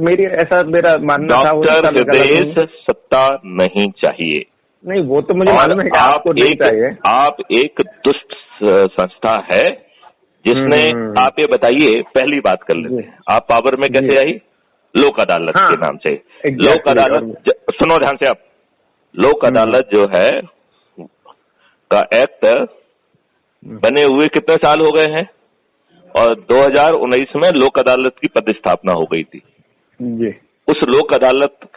मेरी ऐसा मेरा मानना था। डॉक्टर हृदयेश सत्ता नहीं चाहिए। नहीं, वो तो मुझे मालूम है कि आपको नहीं चाहिए। आप एक दुष्ट संस्था है जिसने, आप ये बताइए, पहली बात कर लेते हैं, आप पावर में कैसे आई? लोक अदालत के नाम से। लोक अदालत, सुनो ध्यान से आप, लोक अदालत जो है का एक्ट बने हुए कितने साल हो गए हैं, और 2019 में लोक अदालत की प्रतिस्थापना हो गई थी। उस लोक अदालत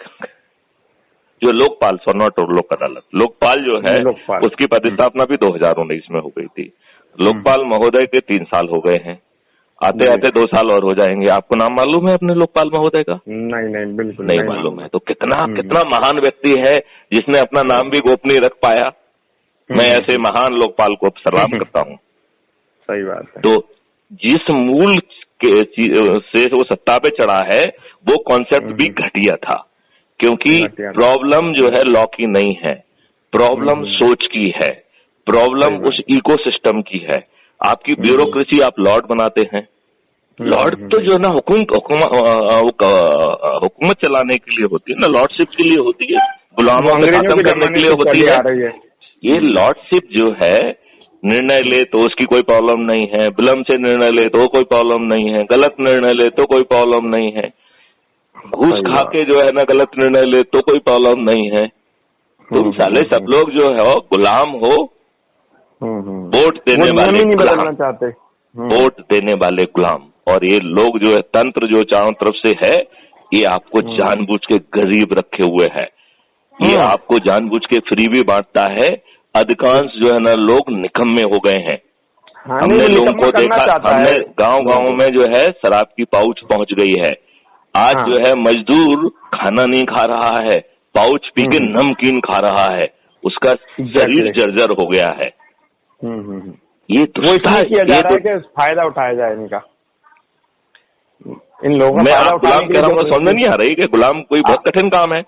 जो लोकपाल, नॉट लोक अदालत, लोकपाल जो है उसकी प्रतिस्थापना भी 2019 में हो गई थी। लोकपाल महोदय के 3 साल हो गए हैं, आते आते 2 साल और हो जाएंगे। आपको नाम मालूम है अपने लोकपाल महोदय का? नहीं, बिल्कुल नहीं मालूम है। तो कितना महान व्यक्ति है जिसने अपना नाम भी गोपनीय रख पाया। मैं ऐसे महान लोकपाल को सलाम करता हूँ। सही बात है। तो जिस मूल से वो सत्ता पे चढ़ा है वो कॉन्सेप्ट भी घटिया था, क्योंकि प्रॉब्लम जो है लॉ की नहीं है, प्रॉब्लम सोच की है, प्रॉब्लम उस इकोसिस्टम की है। आपकी ब्यूरोक्रेसी आप लॉर्ड बनाते हैं। लॉर्ड तो जो है ना हुकूमत चलाने के लिए होती है ना, लॉर्डशिप के लिए होती है, गुलामों को खत्म करने के लिए होती है। ये लॉर्डशिप जो है, निर्णय ले तो उसकी कोई प्रॉब्लम नहीं है, विलंब से निर्णय ले तो कोई प्रॉब्लम नहीं है, गलत निर्णय ले तो कोई प्रॉब्लम नहीं है, घूस खा के जो है ना गलत निर्णय ले तो कोई प्रॉब्लम नहीं है। तुम साले सब लोग जो है गुलाम हो, वोट देने वाले गुलाम, वोट देने वाले गुलाम। और ये लोग जो है तंत्र जो चारों तरफ से है, ये आपको जानबूझ के गरीब रखे हुए है, ये आपको जानबूझ के फ्री भी बांटता है। अधिकांश जो है ना लोग निकम्मे हो गए हैं। हमने लोगों को देखा, हमने गांव में जो है शराब की पाउच पहुंच गई है। आज जो है मजदूर खाना नहीं खा रहा है, पाउच पी के नमकीन खा रहा है, उसका शरीर जर्जर हो गया है। ये किया जा रहा है कि फायदा उठाया जाए इनका, इन लोगों मैं आप गुलाम कह रहा हूँ, समझ नहीं आ रही कि गुलाम कोई बहुत कठिन काम है।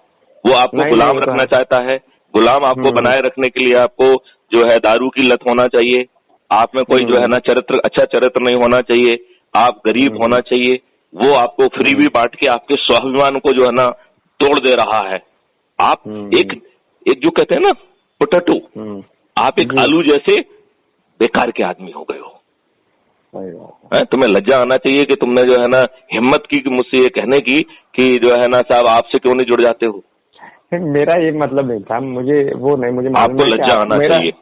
वो आपको गुलाम रखना चाहता है। गुलाम आपको बनाए रखने के लिए आपको जो है दारू की लत होना चाहिए, आप में कोई जो है ना अच्छा चरित्र नहीं होना चाहिए, आप गरीब होना चाहिए। वो आपको फ्री भी बांट के आपके स्वाभिमान को जो है ना तोड़ दे रहा है। आप एक जो कहते हैं ना पोटैटो, आप एक आलू जैसे बेकार के आदमी हो गए हो। तुम्हें लज्जा आना चाहिए कि तुमने जो है ना हिम्मत की मुझसे ये कहने की कि जो है ना साहब आपसे क्यों नहीं जुड़ जाते हो। मेरा ये मतलब नहीं था, मुझे वो नहीं, मुझे आपको लज्जा आना चाहिए।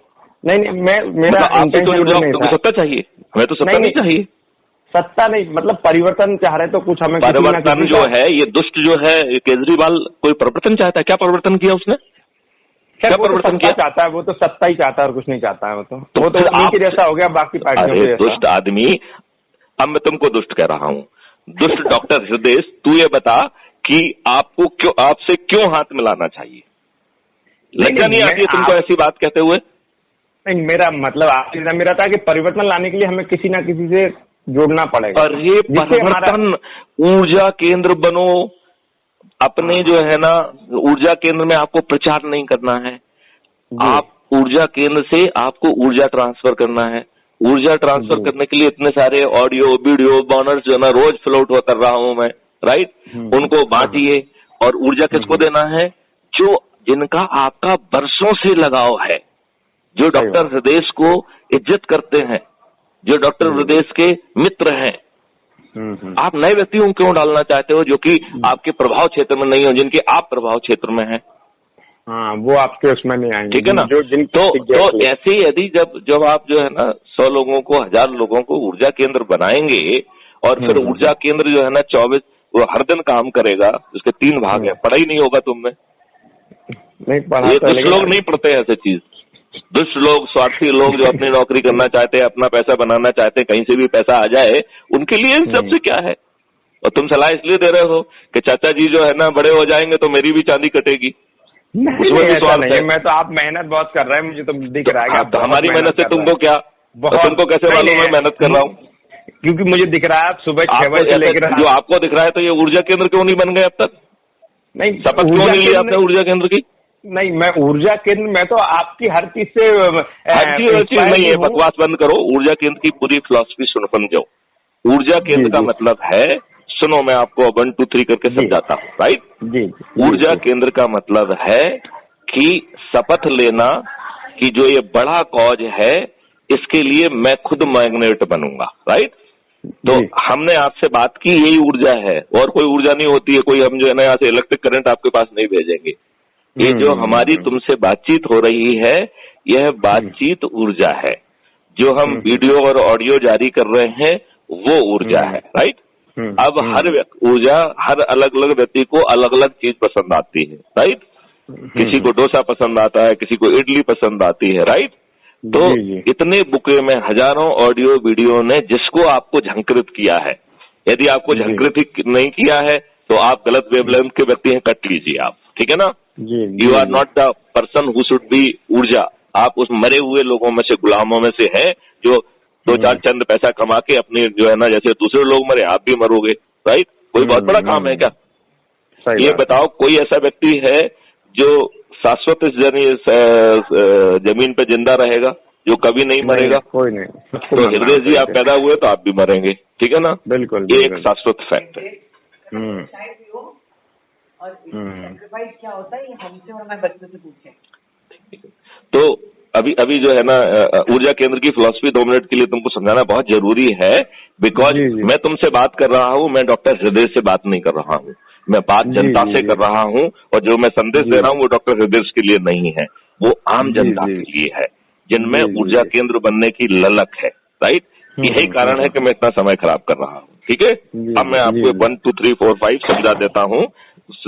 नहीं, मेरा आपसे क्यों जुड़ जाओ? तुमको सत्ता चाहिए, हमें तो सत्ता नहीं चाहिए। सत्ता नहीं, मतलब परिवर्तन चाह रहे तो कुछ हमें परिवर्तन जो है, ये दुष्ट जो है केजरीवाल कोई परिवर्तन चाहता है। क्या परिवर्तन किया उसने? क्या परिवर्तन किया? चाहता है वो तो सत्ता ही चाहता है और कुछ नहीं चाहता है। वो तो आप जैसा हो गया बाकी पार्टियों में। दुष्ट आदमी, अब मैं तुमको दुष्ट कह रहा हूँ। दुष्ट डॉक्टर हृदय, तू ये बता कि आपको क्यों, आपसे क्यों हाथ मिलाना चाहिए? लज्जा नहीं आती है तुमको ऐसी बात कहते हुए? नहीं, मेरा मतलब मेरा था कि परिवर्तन लाने के लिए हमें किसी ना किसी से जोड़ना पड़ेगा। और ये परिवर्तन, ऊर्जा केंद्र बनो अपने, जो है ना ऊर्जा केंद्र में आपको प्रचार नहीं करना है। आप ऊर्जा केंद्र से आपको ऊर्जा ट्रांसफर करना है। ऊर्जा ट्रांसफर करने के लिए इतने सारे ऑडियो वीडियो बैनर्स जो है ना रोज फ्लोट कर रहा हूं मैं, राइट? उनको बांटिए। और ऊर्जा किसको देना है? जो जिनका आपका बरसों से लगाव है, जो डॉक्टर हृदय को इज्जत करते हैं, जो डॉक्टर हृदय के मित्र हैं। आप नए व्यक्तियों को क्यों डालना चाहते हो जो कि आपके प्रभाव क्षेत्र में नहीं हो, जिनके आप प्रभाव क्षेत्र में हैं? वो आपके उसमें नहीं आएंगे, ठीक है ना? तो ऐसे यदि जब आप जो है ना 100 लोगों को, 1000 लोगों को ऊर्जा केंद्र बनाएंगे, और फिर ऊर्जा केंद्र जो है ना 24 वो हर दिन काम करेगा, उसके 3 भाग है। पढ़ा ही नहीं होगा तुमने, ये दुष्ट लोग नहीं पढ़ते ऐसे चीज। दुष्ट लोग, स्वार्थी लोग जो अपनी नौकरी करना चाहते हैं, अपना पैसा बनाना चाहते हैं, कहीं से भी पैसा आ जाए, उनके लिए इन सबसे क्या है? और तुम सलाह इसलिए दे रहे हो कि चाचा जी जो है ना बड़े हो जाएंगे तो मेरी भी चांदी कटेगी। नहीं, मैं तो आप मेहनत बहुत कर रहे हैं, मुझे तो दिख रहा है। तो हमारी मेहनत से तुमको क्या? तुमको कैसे मालूम मैं मेहनत कर रहा हूँ? क्योंकि मुझे दिख रहा है आप सुबह 6 बजे लेकर, जो आपको दिख रहा है। तो ये ऊर्जा केंद्र क्यों नहीं बन गए अब तक? नहीं, शपथ क्यों नहीं लिया आपने ऊर्जा केंद्र की? नहीं, मैं ऊर्जा केंद्र, मैं तो आपकी हर चीज से हर चीज नहीं है। बकवास बंद करो। ऊर्जा केंद्र की पूरी फिलॉसफी सुन जाओ। ऊर्जा केंद्र का मतलब है सुनो मैं आपको 1 2 3 करके समझाता हूँ, राइट? जी। ऊर्जा केंद्र का मतलब है कि शपथ लेना कि जो ये बड़ा कॉज है इसके लिए मैं खुद मैग्नेट बनूंगा, राइट? तो हमने आपसे बात की, यही ऊर्जा है, और कोई ऊर्जा नहीं होती है। कोई हम जो है ना यहाँ से इलेक्ट्रिक करंट आपके पास नहीं भेजेंगे। ये जो हमारी तुमसे बातचीत हो रही है, यह बातचीत ऊर्जा है। जो हम वीडियो और ऑडियो जारी कर रहे हैं वो ऊर्जा है, राइट? अब हर ऊर्जा, हर अलग अलग व्यक्ति को अलग अलग चीज पसंद आती है, राइट? किसी को डोसा पसंद आता है, किसी को इडली पसंद आती है, राइट? तो इतने बुके में हजारों ऑडियो वीडियो ने जिसको आपको झंकृत किया है, यदि आपको झंकृत नहीं किया है तो आप गलत वेवलेंथ के व्यक्ति हैं, कट लीजिए आप, ठीक है ना? You are not the person who should be ऊर्जा। आप उस मरे हुए लोगों में से, गुलामों में से हैं जो 2-4 चंद पैसा कमा के अपने जो है ना, जैसे दूसरे लोग मरे आप भी मरोगे, राइट? कोई बहुत बड़ा काम है क्या? ये बताओ, कोई ऐसा व्यक्ति है जो शाश्वत जमीन पे जिंदा रहेगा, जो कभी नहीं मरेगा? कोई नहीं। तो हृदय जी आप पैदा हुए तो आप भी मरेंगे, ठीक है ना? बिल्कुल। ये एक शाश्वत फैक्ट है। क्या होता है हमसे और हमारे बच्चों से पूछे। तो अभी जो है ना, ऊर्जा केंद्र की फिलॉसफी 2 मिनट के लिए तुमको समझाना बहुत जरूरी है, बिकॉज मैं तुमसे बात कर रहा हूँ, मैं डॉक्टर हृदय से बात नहीं कर रहा हूँ, मैं बात जनता से कर रहा हूँ, और जो मैं संदेश दे रहा हूँ वो डॉक्टर हृदय के लिए नहीं है, वो आम जनता के लिए है, जिनमें ऊर्जा केंद्र बनने की ललक है, राइट? यही कारण है कि मैं इतना समय खराब कर रहा हूँ, ठीक है? अब मैं आपको 1 2 3 4 5 समझा देता हूँ,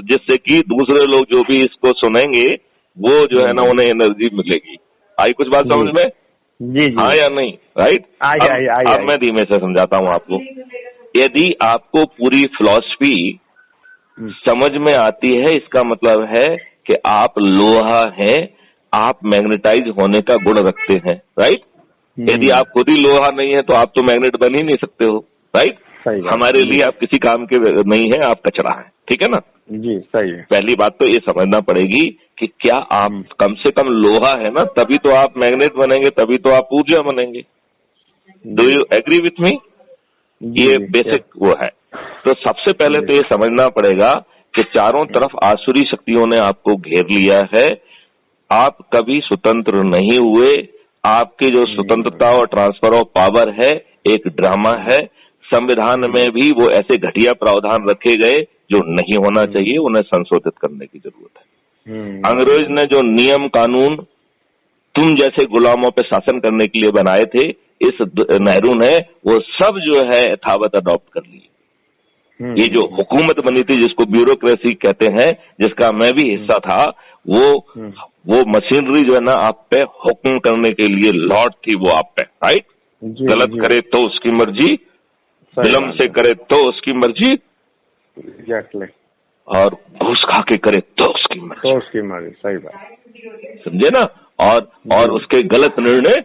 जिससे कि दूसरे लोग जो भी इसको सुनेंगे वो जो है ना, उन्हें एनर्जी मिलेगी। आई कुछ बात समझ में? जी। हाँ या नहीं, राइट? अब मैं धीमे से समझाता हूँ आपको। यदि आपको पूरी फिलॉसफी समझ में आती है, इसका मतलब है कि आप लोहा हैं, आप मैग्नेटाइज होने का गुण रखते हैं, राइट? यदि आप खुद ही लोहा नहीं है तो आप तो मैग्नेट बन ही नहीं सकते हो, राइट? हमारे लिए आप किसी काम के नहीं है, आप कचरा है, ठीक है ना? जी, सही है। पहली बात तो ये समझना पड़ेगी कि क्या आप कम से कम लोहा है ना, तभी तो आप मैग्नेट बनेंगे, तभी तो आप ऊर्जा बनेंगे। Do you agree with me? ये बेसिक वो है। तो सबसे पहले तो ये समझना पड़ेगा कि चारों तरफ आसुरी शक्तियों ने आपको घेर लिया है, आप कभी स्वतंत्र नहीं हुए, आपकी जो स्वतंत्रता और ट्रांसफर ऑफ पावर है एक ड्रामा है। संविधान में भी वो ऐसे घटिया प्रावधान रखे गए जो नहीं होना चाहिए, उन्हें संशोधित करने की जरूरत है। अंग्रेज ने जो नियम कानून तुम जैसे गुलामों पे शासन करने के लिए बनाए थे, इस नेहरू ने वो सब जो है यथावत अडॉप्ट कर लिए। ये जो हुकूमत बनी थी, जिसको ब्यूरोक्रेसी कहते हैं, जिसका मैं भी हिस्सा था, वो मशीनरी जो है ना आप पे हुक्म करने के लिए लॉर्ड थी, वो आप पे, राइट? गलत करे तो उसकी मर्जी, विलम्ब से करे तो उसकी मर्जी, एग्जैक्टली, और घूस खा के करे तो उसकी मर्जी, सही बात, समझे ना? और उसके गलत निर्णय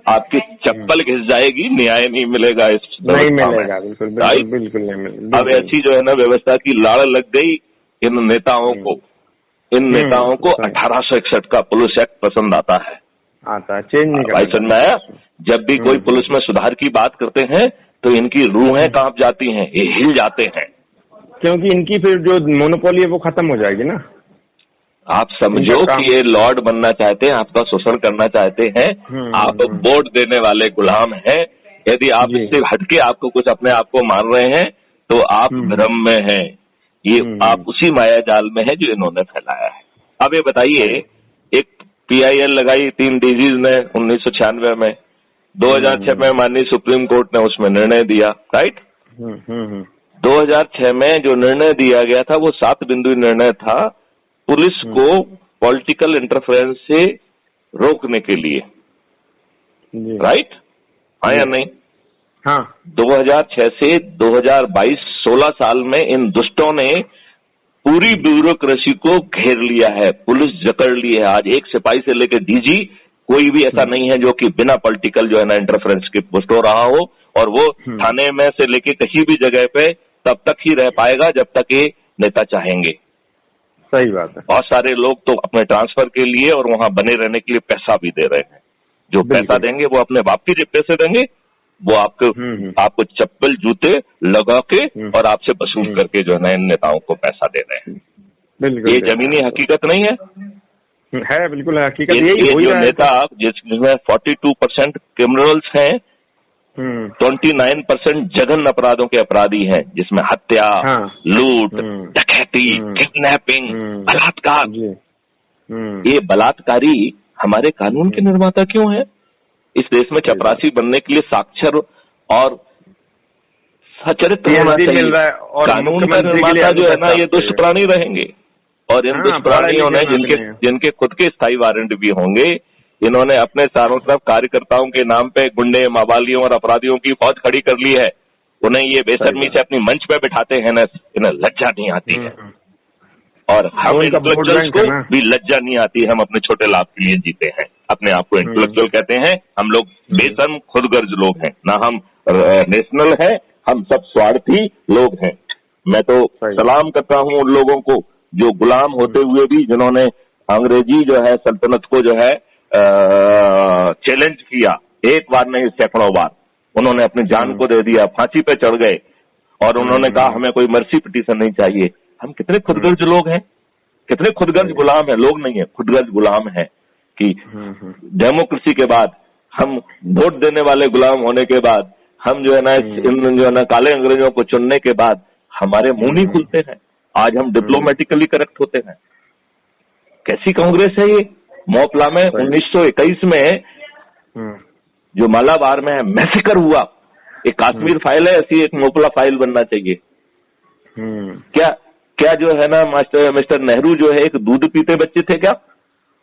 आपकी चप्पल घिस जाएगी, न्याय नहीं मिलेगा, नहीं मिलेगा, बिल्कुल नहीं मिलेगा। अब ऐसी जो है ना व्यवस्था की लाड़ लग गई इन नेताओं को। इन नेताओं को 1861 का पुलिस एक्ट पसंद आता है, चेंज नहीं भाई, समझ में आया? जब भी कोई पुलिस में सुधार की बात करते हैं तो इनकी रूहें कांप जाती हैं, ये हिल जाते हैं, क्योंकि इनकी फिर जो मोनोपोली है वो खत्म हो जाएगी ना। आप समझो कि ये लॉर्ड बनना चाहते हैं, आपका शोषण करना चाहते हैं, आप वोट देने वाले गुलाम हैं। यदि आप इससे हटके आपको कुछ अपने आप को मान रहे हैं तो आप भ्रम में हैं, ये आप उसी माया जाल में है जो इन्होंने फैलाया है। अब ये बताइए, एक PIL लगाई 3 डीजीज ने 1996 में, 2006 में माननीय सुप्रीम कोर्ट ने उसमें निर्णय दिया, राइट? 2006 में जो निर्णय दिया गया था वो 7 बिंदु निर्णय था, पुलिस को पॉलिटिकल इंटरफेरेंस से रोकने के लिए, राइट? हाँ या नहीं? हाँ। 2006 से 2022 16 साल में इन दुष्टों ने पूरी ब्यूरोक्रेसी को घेर लिया है, पुलिस जकड़ ली है। आज एक सिपाही से लेकर DG कोई भी ऐसा नहीं है जो कि बिना पॉलिटिकल जो है ना इंटरफेरेंस के पोस्ट हो रहा हो, और वो थाने में से लेके कहीं भी जगह पे तब तक ही रह पाएगा जब तक ये नेता चाहेंगे। सही बात है। बहुत सारे लोग तो अपने ट्रांसफर के लिए और वहां बने रहने के लिए पैसा भी दे रहे हैं। जो पैसा देंगे वो अपने बाप की जेब से देंगे, वो आपको चप्पल जूते लगा के और आपसे वसूल करके जो है इन नेताओं को पैसा दे रहे हैं। ये जमीनी हकीकत नहीं है बिल्कुल हकीकत। ये जो नेता जिसमें 42% क्रिमिनल्स हैं, 29% जघन्य अपराधों के अपराधी हैं, जिसमें हत्या, लूट, डकैती, किडनैपिंग, बलात्कार। ये बलात्कारी हमारे कानून के निर्माता क्यों हैं? इस देश में चपरासी बनने के लिए साक्षर और सचरित्र होना चाहिए। कानून का निर्माता जो है ना, ये दुष्ट प्राणी रहेंगे और इन दुष्ट प्राणियों ने जिनके खुद के स्थायी वारंट भी होंगे, इन्होंने अपने चारों तरफ कार्यकर्ताओं के नाम पे गुंडे, मावालियों और अपराधियों की फौज खड़ी कर ली है। उन्हें ये बेशर्मी से अपनी मंच पे बिठाते हैं ना, इन्हें लज्जा नहीं आती है। और हम इंटेलेक्चुअल्स को भी लज्जा नहीं आती। हम अपने छोटे लाभ के लिए जीते हैं, अपने आप को इंटेलेक्चुअल कहते हैं। हम लोग बेशर्म खुदगर्ज लोग हैं, ना हम नेशनल हैं, हम सब स्वार्थी लोग हैं। मैं तो सलाम करता हूं उन लोगों को जो गुलाम होते हुए भी, जिन्होंने अंग्रेजी जो है सल्तनत को जो है चैलेंज किया, एक बार नहीं सैकड़ों बार। उन्होंने अपनी जान को दे दिया, फांसी पे चढ़ गए और उन्होंने कहा हमें कोई मर्सी पिटीशन नहीं चाहिए। हम कितने खुदगर्ज लोग हैं, कितने खुदगर्ज गुलाम हैं। लोग नहीं है, खुदगर्ज गुलाम है कि डेमोक्रेसी के बाद, हम वोट देने वाले गुलाम होने के बाद, हम जो है ना इन जो है ना काले अंग्रेजों को चुनने के बाद हमारे मुंह नहीं खुलते हैं। आज हम डिप्लोमेटिकली करेक्ट होते हैं। कैसी कांग्रेस है ये? मोपला में 1921 में जो मालाबार में मैसेकर हुआ, एक काश्मीर फाइल है, ऐसी एक मोपला फाइल बनना चाहिए। क्या जो है ना मिस्टर नेहरू जो है एक दूध पीते बच्चे थे क्या?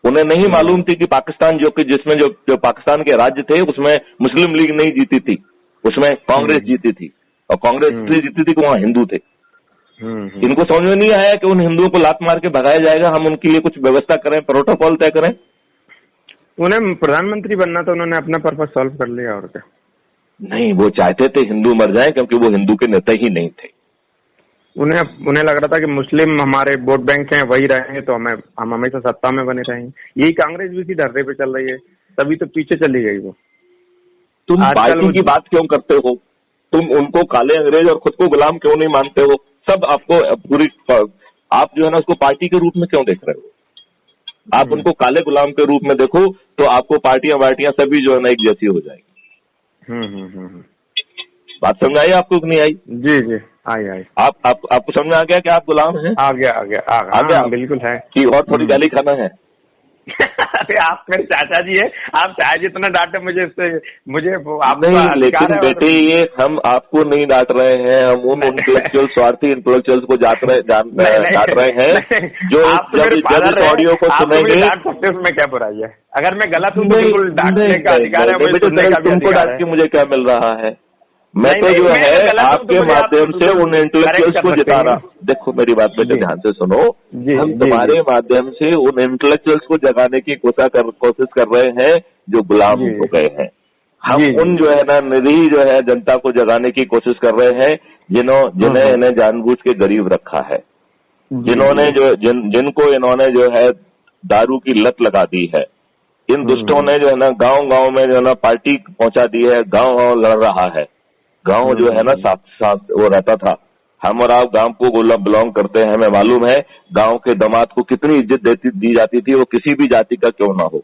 उन्हें नहीं मालूम थी कि पाकिस्तान जिसमें जो पाकिस्तान के राज्य थे उसमें मुस्लिम लीग नहीं जीती थी, उसमें कांग्रेस जीती थी। और कांग्रेस इसलिए जीती थी कि वहां हिंदू थे। इनको समझ में नहीं आया कि उन हिंदुओं को लात मार के भगाया जाएगा, हम उनके लिए कुछ व्यवस्था करें, प्रोटोकॉल तय करें। उन्हें प्रधानमंत्री बनना था, उन्होंने अपना पर्पस सॉल्व कर लिया। और क्या नहीं, वो चाहते थे हिंदू मर जाए, क्योंकि वो हिंदू के नेता ही नहीं थे। उन्हें लग रहा था कि मुस्लिम हमारे वोट बैंक हैं, वही रहेंगे तो हम हमेशा सत्ता में बने रहेंगे। यही कांग्रेस भी इसी धरने पे चल रही है, तभी तो पीछे चली गई वो। तुम पार्टी की बात क्यों करते हो? तुम उनको काले अंग्रेज और खुद को गुलाम क्यों नहीं मानते हो? सब आपको आप जो है ना उसको पार्टी के रूप में क्यों देख रहे हो? आप उनको काले गुलाम के रूप में देखो तो आपको पार्टियां सभी जो है ना एक जैसी हो जाएगी। बात समझ आई आपको कि नहीं आई? जी आई। आपको समझ आ गया कि आप गुलाम हैं? आ गया बिल्कुल है कि और थोड़ी गाली खाना है। अरे आप मेरे चाचा जी है, आप चाहे जितना डांटे मुझे आप नहीं, लेकिन बेटे ये हम आपको नहीं डांट रहे हैं, हम उन इंटेलेक्चुअल स्वार्थी इंटेलेक्चुअल्स को डांट रहे हैं जो जब इस ऑडियो को सुनेंगे। डांट सकते हैं, उसमें क्या बुराई है? अगर मैं गलत हूँ तो बिल्कुल डांटने का अधिकार है, तुमको डांट के मुझे क्या मिल रहा है? मैं तो जो है आपके माध्यम से उन इंटेलेक्चुअल्स को जिता रहा। देखो मेरी बात पे ध्यान से सुनो, हम तुम्हारे माध्यम से उन इंटेलेक्चुअल्स को जगाने की कोशिश कर रहे हैं जो गुलाम हो गए हैं। हम उन जो है ना निरीह जो है जनता को जगाने की कोशिश कर रहे हैं जिन्हें इन्हें जानबूझ के गरीब रखा है, जिनको इन्होंने जो है दारू की लत लगा दी है। इन दुष्टों ने जो है ना गांव में जो है ना पार्टी पहुंचा दी है, गांव लड़ रहा है। गांव जो है ना साथ वो रहता था। हम और आप गांव को बिलोंग करते हैं, हमें मालूम है गांव के दामाद को कितनी इज्जत दी जाती थी, वो किसी भी जाति का क्यों ना हो।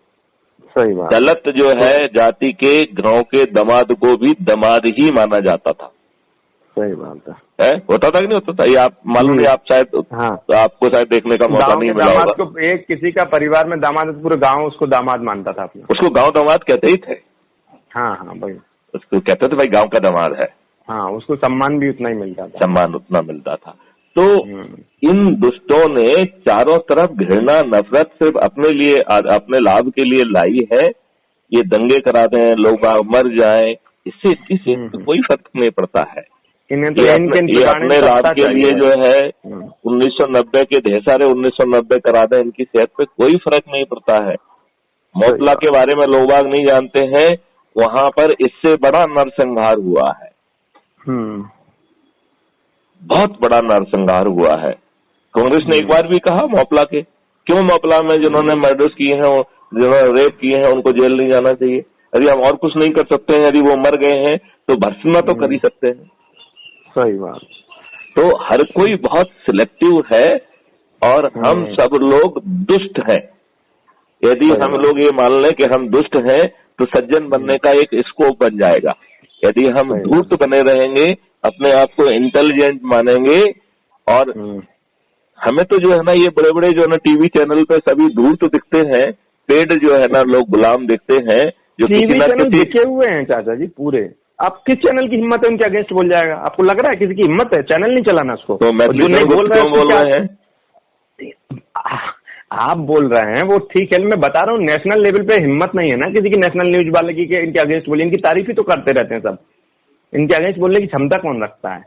सही बात। दलित जो है जाति के गांव के दामाद को भी दामाद ही माना जाता था। सही बात है। होता था कि नहीं होता था? ये आप मालूम नहीं, आप शायद आपको शायद देखने का मौका नहीं मिला होगा। एक किसी का परिवार में दामाद, पूरे गाँव उसको दामाद मानता था अपना। उसको गाँव दामाद कहते ही थे। हाँ भाई, उसको कहते थे भाई गांव का दामाद है। हाँ, उसको सम्मान भी उतना ही मिलता था। सम्मान उतना मिलता था। तो इन दुष्टों ने चारों तरफ घृणा नफरत सिर्फ अपने लिए, अपने लाभ के लिए लाई है। ये दंगे करा दें, लोग मर जाएं, इससे कोई फर्क नहीं पड़ता है। ये अपने लाभ के लिए जो है 1990 के ढेर सारे 1990 करा दें, इनकी सेहत पे कोई फर्क नहीं पड़ता है। मोतला के बारे में लोग बाग नहीं जानते हैं, वहां पर इससे बड़ा नरसंहार हुआ है। बहुत बड़ा नरसंहार हुआ है। कांग्रेस ने एक बार भी कहा मोपला के, क्यों मोपला में जिन्होंने मर्डर्स किए हैं, जिन्होंने रेप किए हैं, उनको जेल नहीं जाना चाहिए? यदि हम और कुछ नहीं कर सकते हैं, यदि वो मर गए हैं तो भर्त्सना तो कर ही सकते हैं। सही बात। तो हर कोई बहुत सिलेक्टिव है और हम सब लोग दुष्ट हैं। यदि हम लोग ये मान लें कि हम दुष्ट हैं तो सज्जन बनने का एक स्कोप बन जाएगा। यदि हम धूर्त बने रहेंगे, अपने आप को इंटेलिजेंट मानेंगे, और हमें तो जो है ना ये बड़े बड़े जो है ना टीवी चैनल पे सभी धूर्त दिखते हैं, पेड जो है ना लोग गुलाम दिखते हैं, जो टीवी चैनल दिखे हुए हैं चाचा जी पूरे। आप किस चैनल की हिम्मत है उनके अगेंस्ट बोल जाएगा? आपको लग रहा है किसी की हिम्मत है चैनल नहीं चलाना उसको? तो मैं जो नहीं बोल रहे हैं, आप बोल रहे हैं वो ठीक है, मैं बता रहा हूँ नेशनल लेवल पे हिम्मत नहीं है ना किसी की नेशनल न्यूज वाले की कि इनके अगेंस्ट बोले। इनकी तारीफ ही तो करते रहते हैं सब, इनके अगेंस्ट बोलने की क्षमता कौन रखता है?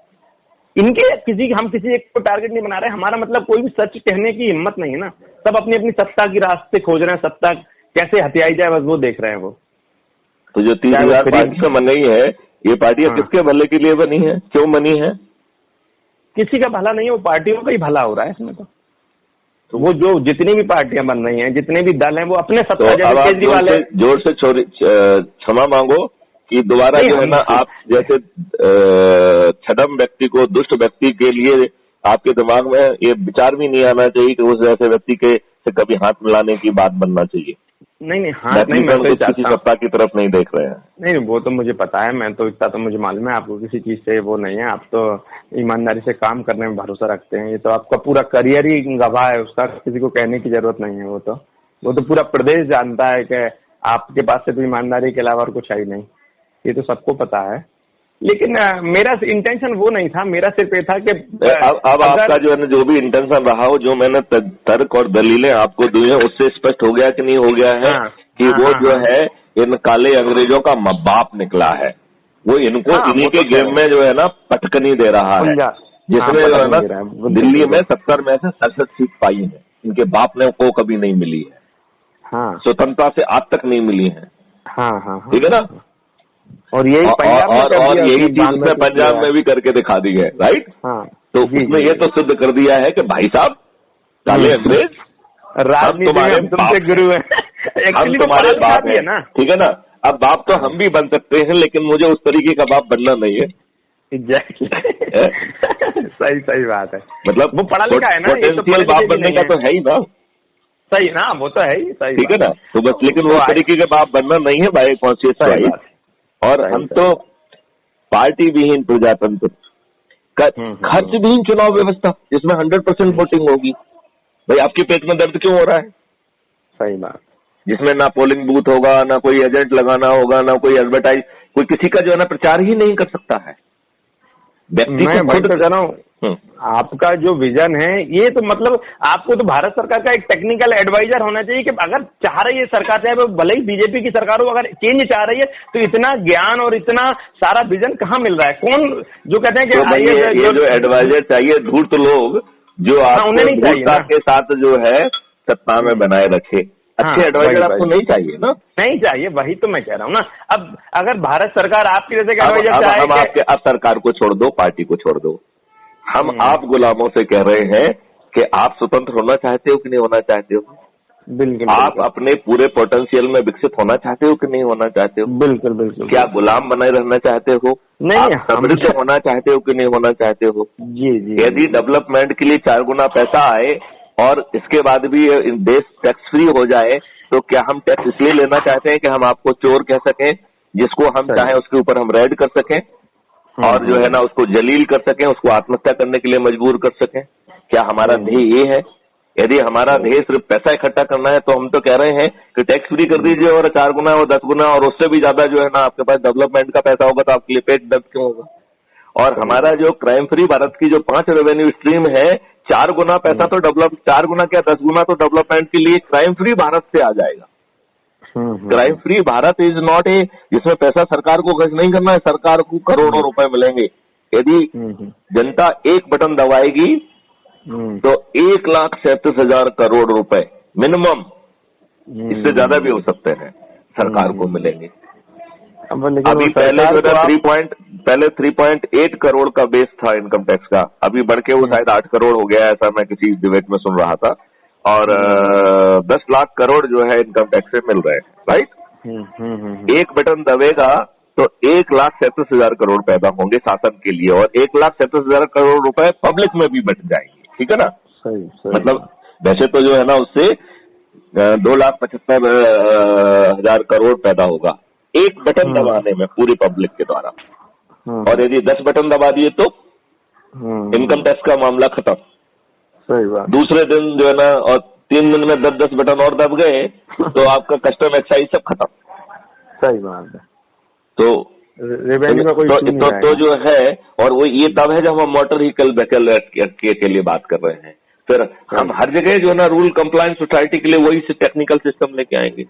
इनके हम किसी एक को टारगेट नहीं बना रहे, हमारा मतलब कोई भी सच कहने की हिम्मत नहीं है ना। सब अपनी अपनी सत्ता की रास्ते खोज रहे हैं, सत्ता कैसे हथियाई जाए बस वो देख रहे हैं वो। तो जो 30,000 पार्टी बन गई है, ये पार्टियां किसके भले के लिए बनी है, क्यों बनी है? किसी का भला नहीं है, वो पार्टियों का ही भला हो रहा है इसमें। तो वो जो जितनी भी पार्टियां बन रही हैं, जितने भी दल हैं, वो अपने सत्ता जैसे केजरीवाल है। जोर से क्षमा मांगो कि दोबारा जो है ना आप जैसे छदम व्यक्ति को, दुष्ट व्यक्ति के लिए आपके दिमाग में ये विचार भी नहीं आना चाहिए कि उस जैसे व्यक्ति के से कभी हाथ मिलाने की बात बनना चाहिए। नहीं हाथ नहीं, मैं तो किसी सत्ता की तरफ नहीं देख रहे हैं। नहीं वो तो मुझे पता है, मैं तो इतना तो मुझे मालूम है आपको किसी चीज से वो नहीं है। आप तो ईमानदारी से काम करने में भरोसा रखते हैं, ये तो आपका पूरा करियर ही गवाह है उसका, किसी को कहने की जरूरत नहीं है। वो तो पूरा प्रदेश जानता है कि आपके पास से तो ईमानदारी के अलावा और कुछ है ही नहीं, ये तो सबको पता है। लेकिन मेरा इंटेंशन वो नहीं था, मेरा सिर्फ ये था कि अब आपका जो है ना जो भी इंटेंशन रहा हो, जो मैंने तर्क और दलीलें आपको दी है उससे स्पष्ट हो गया कि नहीं हो गया है कि वो जो है इन काले अंग्रेजों का बाप निकला है। वो इनको इन्हीं के गेम में जो है ना पटकनी दे रहा है, जिसमें जो है ना दिल्ली में 70 में से 67 सीट पाई है, इनके बाप ने को कभी नहीं मिली है, स्वतंत्रता से आज तक नहीं मिली है। ठीक है ना? और यही चीज उसने पंजाब में भी करके दिखा दी है, राइट? तो उसमें ये तो सिद्ध कर दिया है कि भाई साहब काले अंग्रेज तुमसे गुरु है, हम तुम्हारे बाप है ना, ठीक है ना? अब बाप तो हम भी बन सकते हैं, लेकिन मुझे उस तरीके का बाप बनना नहीं है। एग्जैक्टली सही बात है। मतलब वो पढ़ा लिखा है ना, पोटेंशियल बाप बनने का तो है ही ना। सही ना, वो तो है ही, सही ठीक है ना? तो बस लेकिन वो तरीके का बाप बनना नहीं है बाय कॉन्शियस चॉइस। और हम तो पार्टी विहीन प्रजातंत्र, खर्च विहीन चुनाव व्यवस्था जिसमें 100% वोटिंग होगी। भाई आपके पेट में दर्द क्यों हो रहा है? सही बात। जिसमें ना पोलिंग बूथ होगा, ना कोई एजेंट लगाना होगा, ना कोई एडवर्टाइज, कोई किसी का जो है ना प्रचार ही नहीं कर सकता है। व्यक्ति मैं खुद कर रहा हूँ, आपका जो विजन है ये तो मतलब आपको तो भारत सरकार का एक टेक्निकल एडवाइजर होना चाहिए कि अगर चाह रही है सरकार, चाहे वो भले ही बीजेपी की सरकार हो, अगर चेंज चाह रही है तो इतना ज्ञान और इतना सारा विजन कहाँ मिल रहा है? कौन जो कहते हैं कि ये जो एडवाइजर चाहिए धूर्त लोग जो आपको के साथ जो है सत्ता में बनाए रखे, अच्छे एडवाइजर आपको नहीं चाहिए ना? नहीं चाहिए, वही तो मैं कह रहा हूँ ना। अब अगर भारत सरकार आपकी जैसे एडवाइजर चाहे, अब सरकार को छोड़ दो, पार्टी को छोड़ दो, हम आप गुलामों से कह रहे हैं कि आप स्वतंत्र होना चाहते हो कि नहीं होना चाहते हो? बिल्कुल। आप अपने पूरे पोटेंशियल में विकसित होना चाहते हो कि नहीं होना चाहते हो? बिल्कुल बिल्कुल। क्या गुलाम बनाए रहना चाहते हो? नहीं। समृद्ध होना चाहते हो कि नहीं होना चाहते हो? जी। यदि डेवलपमेंट के लिए 4 गुना पैसा आए और इसके बाद भी देश टैक्स फ्री हो जाए, तो क्या हम टैक्स इसलिए लेना चाहते हैं कि हम आपको चोर कह सकें, जिसको हम चाहें उसके ऊपर हम रेड कर सकें और जो है ना उसको जलील कर सकें, उसको आत्महत्या करने के लिए मजबूर कर सकें? क्या हमारा ध्येय ये है? यदि हमारा ध्येय सिर्फ पैसा इकट्ठा करना है तो हम तो कह रहे हैं कि टैक्स फ्री कर दीजिए और 4 गुना और 10 गुना और उससे भी ज्यादा जो है ना आपके पास डेवलपमेंट का पैसा होगा, तो आपके लिए पेट दर्द क्यों होगा? और हमारा जो क्राइम फ्री भारत की जो 5 रेवेन्यू स्ट्रीम है, 4 गुना पैसा तो 4 गुना क्या 10 गुना तो डेवलपमेंट के लिए क्राइम फ्री भारत से आ जाएगा। Crime free Bharat is not a जिसमें पैसा सरकार को खर्च नहीं करना है, सरकार को करोड़ों रुपए मिलेंगे। यदि जनता एक बटन दबाएगी तो 1,37,000 करोड़ रुपए मिनिमम, इससे ज्यादा भी हो सकते हैं, सरकार को मिलेंगे। अभी पहले जो था 3.8 करोड़ का बेस था इनकम टैक्स का, अभी बढ़ के वो शायद 8 करोड़ हो गया, ऐसा मैं किसी डिबेट में सुन रहा था। और 10 लाख करोड़ जो है इनकम टैक्स से मिल रहे हैं, राइट? एक बटन दबेगा तो 1,37,000 करोड़ पैदा होंगे शासन के लिए, और 1,37,000 करोड़ रुपए पब्लिक में भी बच जाएंगे। ठीक है ना? सही। मतलब वैसे तो जो है ना उससे 2,75,000 करोड़ पैदा होगा एक बटन दबाने में पूरी पब्लिक के द्वारा। और यदि 10 बटन दबा दिए तो इनकम टैक्स का मामला खत्म। सही बात। दूसरे दिन जो है ना, और 3 दिन में 10-10 बटन और दब गए तो आपका कस्टम एक्साइज सब खत्म। सही बात है। तो रेवेन्यू का कोई तो जो है, और वो ये तब है जब हम मोटर व्हीकल के लिए बात कर रहे हैं। फिर हम हर जगह जो है ना रूल कंप्लायंस सोसाइटी के लिए वही टेक्निकल सिस्टम लेके आएंगे।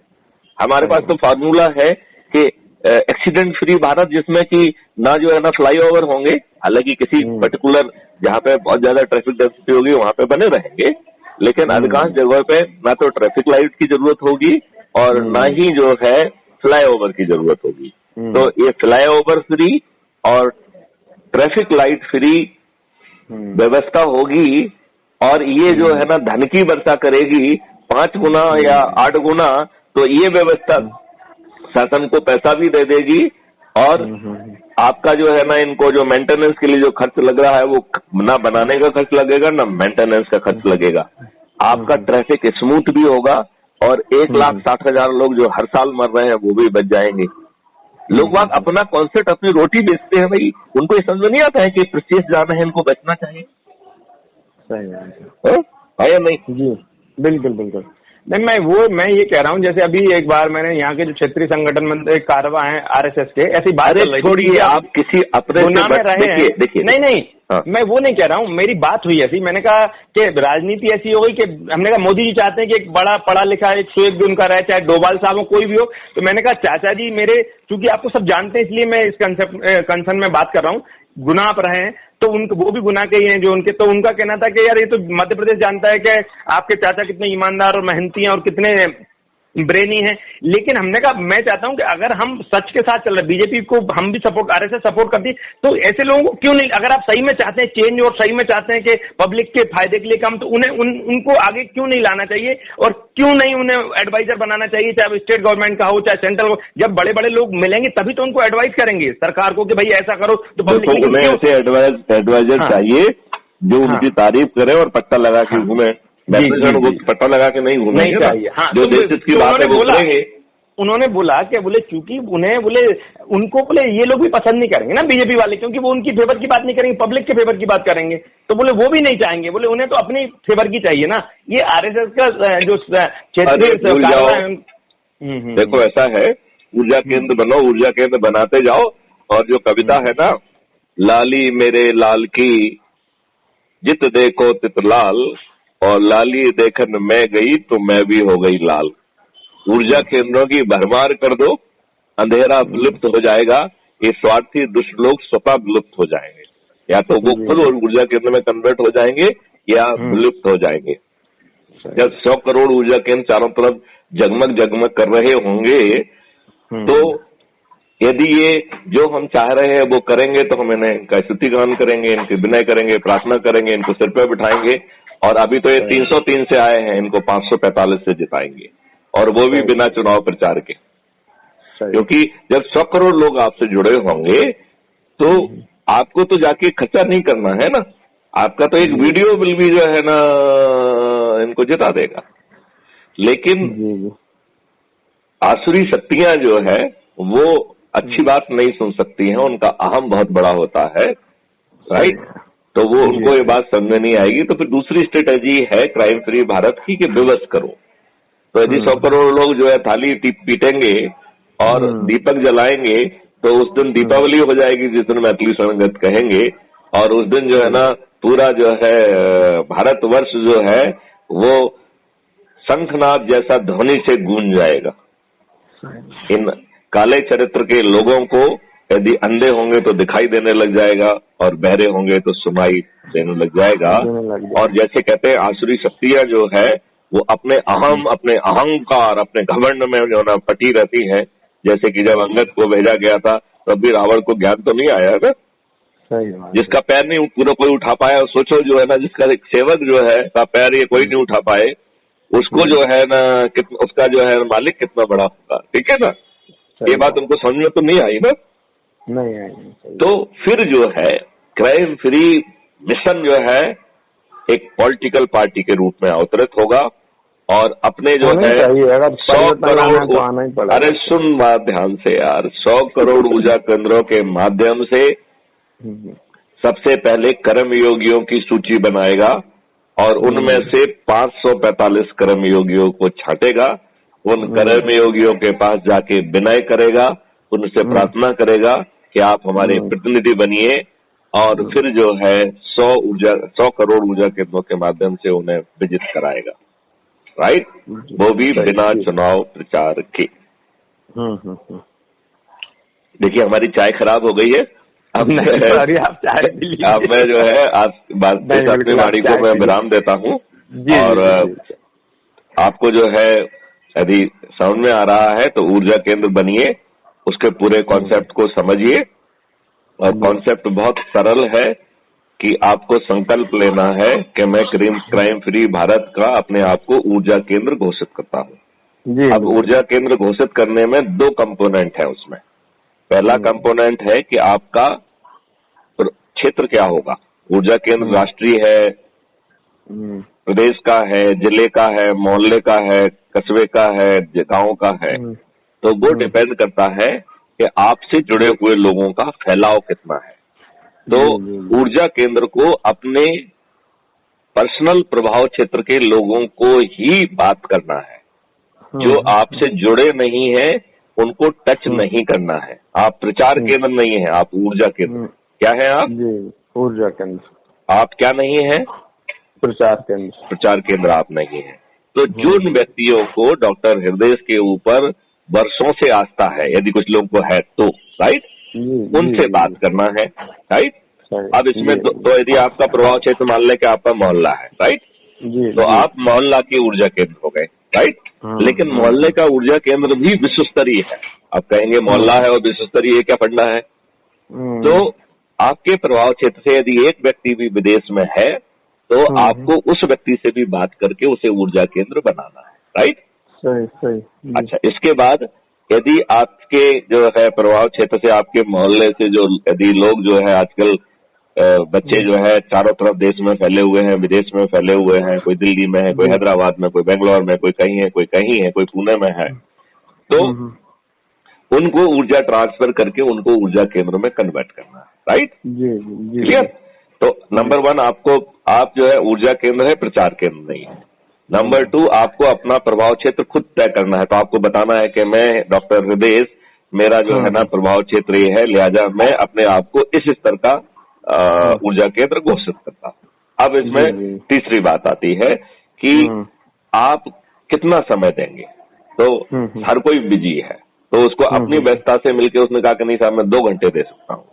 हमारे पास तो फार्मूला है कि एक्सीडेंट फ्री भारत, जिसमें कि ना जो है ना फ्लाईओवर होंगे, हालांकि किसी पर्टिकुलर जहाँ पे बहुत ज्यादा ट्रैफिक डेंसिटी होगी वहां पे बने रहेंगे, लेकिन अधिकांश जगह पे ना तो ट्रैफिक लाइट की जरूरत होगी और ना ही जो है फ्लाईओवर की जरूरत होगी। तो ये फ्लाईओवर फ्री और ट्रैफिक लाइट फ्री व्यवस्था होगी, और ये जो है ना धन की वर्षा करेगी 5 गुना या 8 गुना। तो ये व्यवस्था शासन को पैसा भी दे देगी, और आपका जो है ना इनको जो मेंटेनेंस के लिए जो खर्च लग रहा है वो ना बनाने का खर्च लगेगा ना मेंटेनेंस का खर्च लगेगा। आपका ट्रैफिक स्मूथ भी होगा, और 1,60,000 लोग जो हर साल मर रहे हैं वो भी बच जाएंगे। लोग बात अपना कॉन्सेप्ट, अपनी रोटी बेचते हैं भाई, उनको ये समझ नहीं आता है कि प्रेसियस जाना है, इनको बचना चाहिए। सही है या नहीं? जी बिल्कुल बिल्कुल। नहीं, मैं ये कह रहा हूँ, जैसे अभी एक बार मैंने यहाँ के जो क्षेत्रीय संगठन मंत्री कारवा है RSS के, ऐसी बात छोड़िए, आप किसी अपने में रहे हैं। देखिए नहीं हाँ। मैं वो नहीं कह रहा हूँ, मेरी बात हुई ऐसी, मैंने कहा कि राजनीति ऐसी हो गई कि हमने कहा मोदी जी चाहते हैं कि एक बड़ा पढ़ा लिखा एक शेख भी उनका रहे, चाहे डोभाल साहब हो कोई भी हो। तो मैंने कहा चाचा जी मेरे, चूंकि आपको सब जानते हैं इसलिए मैं इस कंसर्न में बात कर रहा हूँ, गुनाह आप रहे हैं तो उनको वो भी गुनाह के ही हैं जो उनके, तो उनका कहना था कि यार ये तो मध्य प्रदेश जानता है कि आपके चाचा कितने ईमानदार और मेहनती हैं और कितने ब्रेनी है। लेकिन हमने कहा मैं चाहता हूं कि अगर हम सच के साथ चल रहे, बीजेपी को हम भी सपोर्ट, RSS सपोर्ट करती, तो ऐसे लोगों को क्यों नहीं, अगर आप सही में चाहते हैं चेंज और सही में चाहते हैं कि पब्लिक के फायदे के लिए काम, तो उनको आगे क्यों नहीं लाना चाहिए और क्यों नहीं उन्हें एडवाइजर बनाना चाहिए, चाहे स्टेट गवर्नमेंट का हो चाहे सेंट्रल। जब बड़े बड़े लोग मिलेंगे तभी तो उनको एडवाइस करेंगे सरकार को कि भाई ऐसा करो, तो पब्लिक ऐसे एडवाइजर चाहिए जो उनकी तारीफ करे और पट्टा लगा के घूमे। पट्टा लगा के नहीं घूमना चाहिए। हाँ, जो देश की बात है बोलेंगे। उन्होंने बोला कि बोले चूंकि उन्हें बोले उनको बोले ये लोग भी पसंद नहीं करेंगे ना बीजेपी वाले, क्योंकि वो उनकी फेवर की बात नहीं करेंगे, पब्लिक के फेवर की बात करेंगे, तो बोले वो भी नहीं चाहेंगे, बोले उन्हें तो अपनी फेवर की चाहिए ना। ये RSS का जो क्षेत्रीय देखो ऐसा है, ऊर्जा केंद्र बनो, ऊर्जा केंद्र बनाते जाओ, और जो कविता है ना, लाली मेरे लाल की जित देखो तित लाल, और लाली देखन मैं गई तो मैं भी हो गई लाल। ऊर्जा केंद्रों की भरमार कर दो, अंधेरा विलुप्त हो जाएगा, ये स्वार्थी दुष्ट लोग स्वतः विलुप्त हो जाएंगे, या तो वो खुद ऊर्जा केंद्र में कन्वर्ट हो जाएंगे या विलुप्त हो जाएंगे। जब 100 करोड़ ऊर्जा केंद्र चारों तरफ जगमग जगमग कर रहे होंगे, तो यदि ये जो हम चाह रहे हैं वो करेंगे तो हम इनका स्तुति गान करेंगे, इनके विनय करेंगे, प्रार्थना करेंगे, इनको सिर पे बिठाएंगे। और अभी तो ये 303 से आए हैं, इनको 545 से जिताएंगे, और वो भी बिना चुनाव प्रचार के। क्योंकि जब 100 करोड़ लोग आपसे जुड़े होंगे तो आपको तो जाके खर्चा नहीं करना है ना, आपका तो एक वीडियो बिल भी जो है ना इनको जिता देगा। लेकिन आसुरी शक्तियां जो है वो अच्छी बात नहीं सुन सकती हैं, उनका अहम बहुत बड़ा होता है, राइट। तो वो उनको ये बात समझ नहीं आएगी। तो फिर दूसरी स्ट्रेटेजी है क्राइम फ्री भारत की कि विवश करो। तो यदि 100 करोड़ लोग जो है थाली पीटेंगे और दीपक जलाएंगे तो उस दिन दीपावली हो जाएगी, जिस दिन मैथिली संगत कहेंगे, और उस दिन जो है ना पूरा जो है भारतवर्ष जो है वो शंखनाद जैसा ध्वनि से गूंज जाएगा। इन काले चरित्र के लोगों को यदि अंधे होंगे तो दिखाई देने लग जाएगा, और बहरे होंगे तो सुनाई देने लग जाएगा। और जैसे कहते हैं आसुरी शक्तियां जो है वो अपने अहंकार, अपने घमंड में जो ना पटी रहती है। जैसे कि जब अंगद को भेजा गया था तब भी रावण को ज्ञान तो नहीं आया ना, जिसका पैर नहीं पूरा कोई उठा पाया। सोचो जो है ना, जिसका एक सेवक जो है का पैर ये कोई नहीं उठा पाए, उसको जो है ना उसका जो है मालिक कितना बड़ा होगा, ठीक है ना। ये बात उनको समझ में तो नहीं आई ना। नहीं आई। तो फिर जो है क्राइम फ्री मिशन जो है एक पॉलिटिकल पार्टी के रूप में अवतरित होगा और अपने जो है 100 करोड़ तो आना ही पड़ेगा। अरे सुन बात ध्यान से यार, 100 करोड़ ऊर्जा केंद्रों के माध्यम से सबसे पहले कर्मयोगियों की सूची बनाएगा और उनमें से 545 कर्मयोगियों को छांटेगा। उन कर्मयोगियों के पास जाके विनय करेगा, उनसे प्रार्थना करेगा कि आप हमारे प्रतिनिधि बनिए और फिर जो है 100 करोड़ ऊर्जा केंद्रों के माध्यम से उन्हें विजिट कराएगा, राइट। वो भी बिना चुनाव प्रचार के। देखिए हमारी चाय खराब हो गई है, अब मैं जो है आज अपनी वाणी को मैं विराम देता हूँ और आपको जो है यदि समझ में आ रहा है तो ऊर्जा केंद्र बनिए, उसके पूरे कॉन्सेप्ट को समझिए। और कॉन्सेप्ट बहुत सरल है कि आपको संकल्प लेना है कि मैं क्राइम फ्री भारत का अपने आप को ऊर्जा केंद्र घोषित करता हूँ। अब ऊर्जा केंद्र घोषित करने में 2 कंपोनेंट है उसमें। पहला कंपोनेंट है कि आपका क्षेत्र क्या होगा। ऊर्जा केंद्र राष्ट्रीय है, प्रदेश का है, जिले का है, मोहल्ले का है, कस्बे का है, गांव का है। तो वो डिपेंड करता है कि आपसे जुड़े हुए लोगों का फैलाव कितना है। तो ऊर्जा केंद्र को अपने पर्सनल प्रभाव क्षेत्र के लोगों को ही बात करना है। जो आपसे जुड़े नहीं है उनको टच नहीं करना है। आप प्रचार केंद्र नहीं है, आप ऊर्जा केंद्र। क्या है आप? ऊर्जा केंद्र। आप क्या नहीं है? प्रचार केंद्र। प्रचार केंद्र आप नहीं है। तो जिन व्यक्तियों को डॉक्टर हृदय के ऊपर वर्षों से आस्था है, यदि कुछ लोगों को है तो, राइट, उनसे बात करना है, राइट। अब इसमें तो यदि आपका प्रभाव क्षेत्र मान लें कि आपका मोहल्ला है, राइट, तो आप मोहल्ला की ऊर्जा केंद्र हो गए, राइट। लेकिन मोहल्ले का ऊर्जा केंद्र भी विश्व स्तरीय है। आप कहेंगे मोहल्ला है और विश्व स्तरीय क्या फंडा है। तो आपके प्रभाव क्षेत्र से यदि एक व्यक्ति भी विदेश में है तो आपको उस व्यक्ति से भी बात करके उसे ऊर्जा केंद्र बनाना है, राइट। सही। अच्छा, इसके बाद यदि आपके जो है प्रभाव क्षेत्र से आपके मोहल्ले से जो यदि लोग जो है आजकल बच्चे जो है चारों तरफ देश में फैले हुए हैं, विदेश में फैले हुए हैं, कोई दिल्ली में है, कोई हैदराबाद में, कोई बेंगलोर में, कोई कहीं है, कोई कहीं है, कोई पुणे में है, तो उनको ऊर्जा ट्रांसफर करके उनको ऊर्जा केंद्र में कन्वर्ट करना है, राइट। क्लियर। तो नंबर 1 आप जो है ऊर्जा केंद्र है, प्रचार केंद्र नहीं है। नंबर 2 आपको अपना प्रभाव क्षेत्र खुद तय करना है। तो आपको बताना है कि मैं डॉक्टर हृदय, मेरा जो है ना प्रभाव क्षेत्र ये है, लिहाजा मैं अपने आप को इस स्तर का ऊर्जा केंद्र घोषित करता हूं। अब इसमें तीसरी बात आती है कि आप कितना समय देंगे। तो हर कोई बिजी है, तो उसको अपनी व्यस्तता से मिलकर उसने कहा कि नहीं साहब मैं 2 घंटे दे सकता हूँ।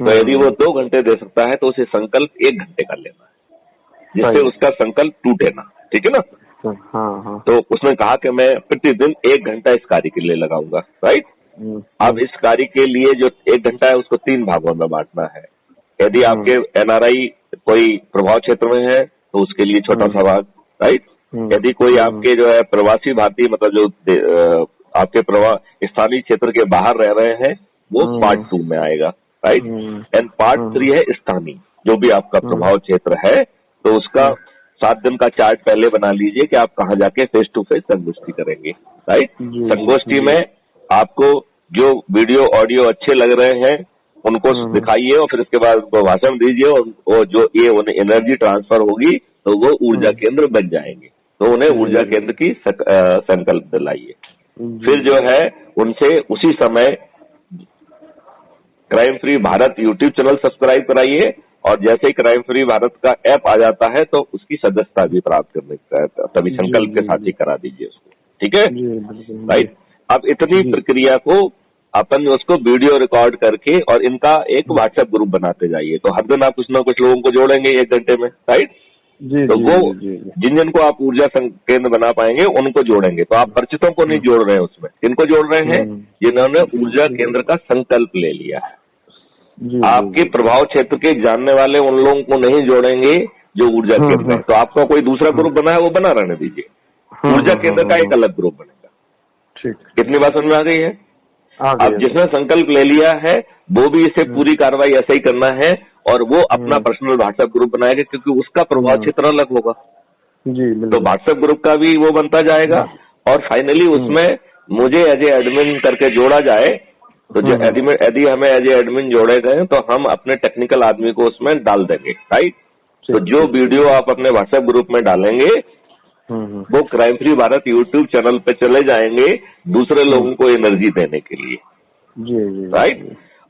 तो यदि वो 2 घंटे दे सकता है तो उसे संकल्प 1 घंटे का लेना है, जिससे उसका संकल्प टूटे ना, ठीक है ना। तो उसने कहा कि मैं प्रतिदिन 1 घंटा इस कार्य के लिए लगाऊंगा, राइट। अब इस कार्य के लिए जो 1 घंटा है उसको 3 भागों में बांटना है। यदि आपके एनआरआई कोई प्रभाव क्षेत्र में है तो उसके लिए छोटा सा भाग, राइट। यदि कोई आपके जो है प्रवासी भारतीय मतलब जो आपके स्थानीय क्षेत्र के बाहर रह रहे हैं वो पार्ट 2 में आएगा, राइट। एंड पार्ट 3 है स्थानीय, जो भी आपका प्रभाव क्षेत्र है तो उसका 7 दिन का चार्ट पहले बना लीजिए कि आप कहाँ जाके फेस टू फेस संगोष्ठी करेंगे, राइट। संगोष्ठी में आपको जो वीडियो ऑडियो अच्छे लग रहे हैं उनको दिखाइए और फिर उसके बाद उनको भाषण दीजिए और जो ये उन्हें एनर्जी ट्रांसफर होगी तो वो ऊर्जा केंद्र बन जाएंगे। तो उन्हें ऊर्जा केंद्र की संकल्प दिलाइए। फिर जो है उनसे उसी समय crime free Bharat YouTube channel subscribe कराइए और जैसे ही क्राइम फ्री भारत का ऐप आ जाता है तो उसकी सदस्यता भी प्राप्त करने का तभी संकल्प के साथ ही करा दीजिए उसको, ठीक है, राइट। अब इतनी प्रक्रिया को अपन उसको वीडियो रिकॉर्ड करके और इनका एक व्हाट्सएप ग्रुप बनाते जाइए। तो हर दिन आप कुछ ना कुछ लोगों को जोड़ेंगे 1 घंटे में, राइट। तो वो जिन को आप ऊर्जा केंद्र बना पाएंगे उनको जोड़ेंगे। तो आप परिचितों को नहीं जोड़ रहे हैं उसमें, इनको जोड़ रहे हैं जिन्होंने ऊर्जा केंद्र का संकल्प ले लिया है। आपके प्रभाव क्षेत्र के जानने वाले उन लोगों को नहीं जोड़ेंगे जो ऊर्जा केंद्र है। तो आपका कोई दूसरा ग्रुप बना है वो बना रहने दीजिए, ऊर्जा केंद्र का एक अलग ग्रुप बनेगा। ठीक, कितनी बात समझ में आ गई है? अब जिसने संकल्प ले लिया है वो भी इसे पूरी कार्रवाई ऐसे ही करना है और वो अपना पर्सनल व्हाट्सएप ग्रुप बनाएगा, क्योंकि उसका प्रभाव क्षेत्र अलग होगा जी। तो व्हाट्सएप ग्रुप का भी वो बनता जाएगा और फाइनली उसमें मुझे एज ए एडमिन करके जोड़ा जाए। तो जो यदि हमें एज ए एडमिन जोड़े गए तो हम अपने टेक्निकल आदमी को उसमें डाल देंगे, राइट। तो जो वीडियो आप अपने व्हाट्सएप ग्रुप में डालेंगे वो crime free Bharat YouTube channel पे चले जाएंगे दूसरे लोगों को एनर्जी देने के लिए, राइट।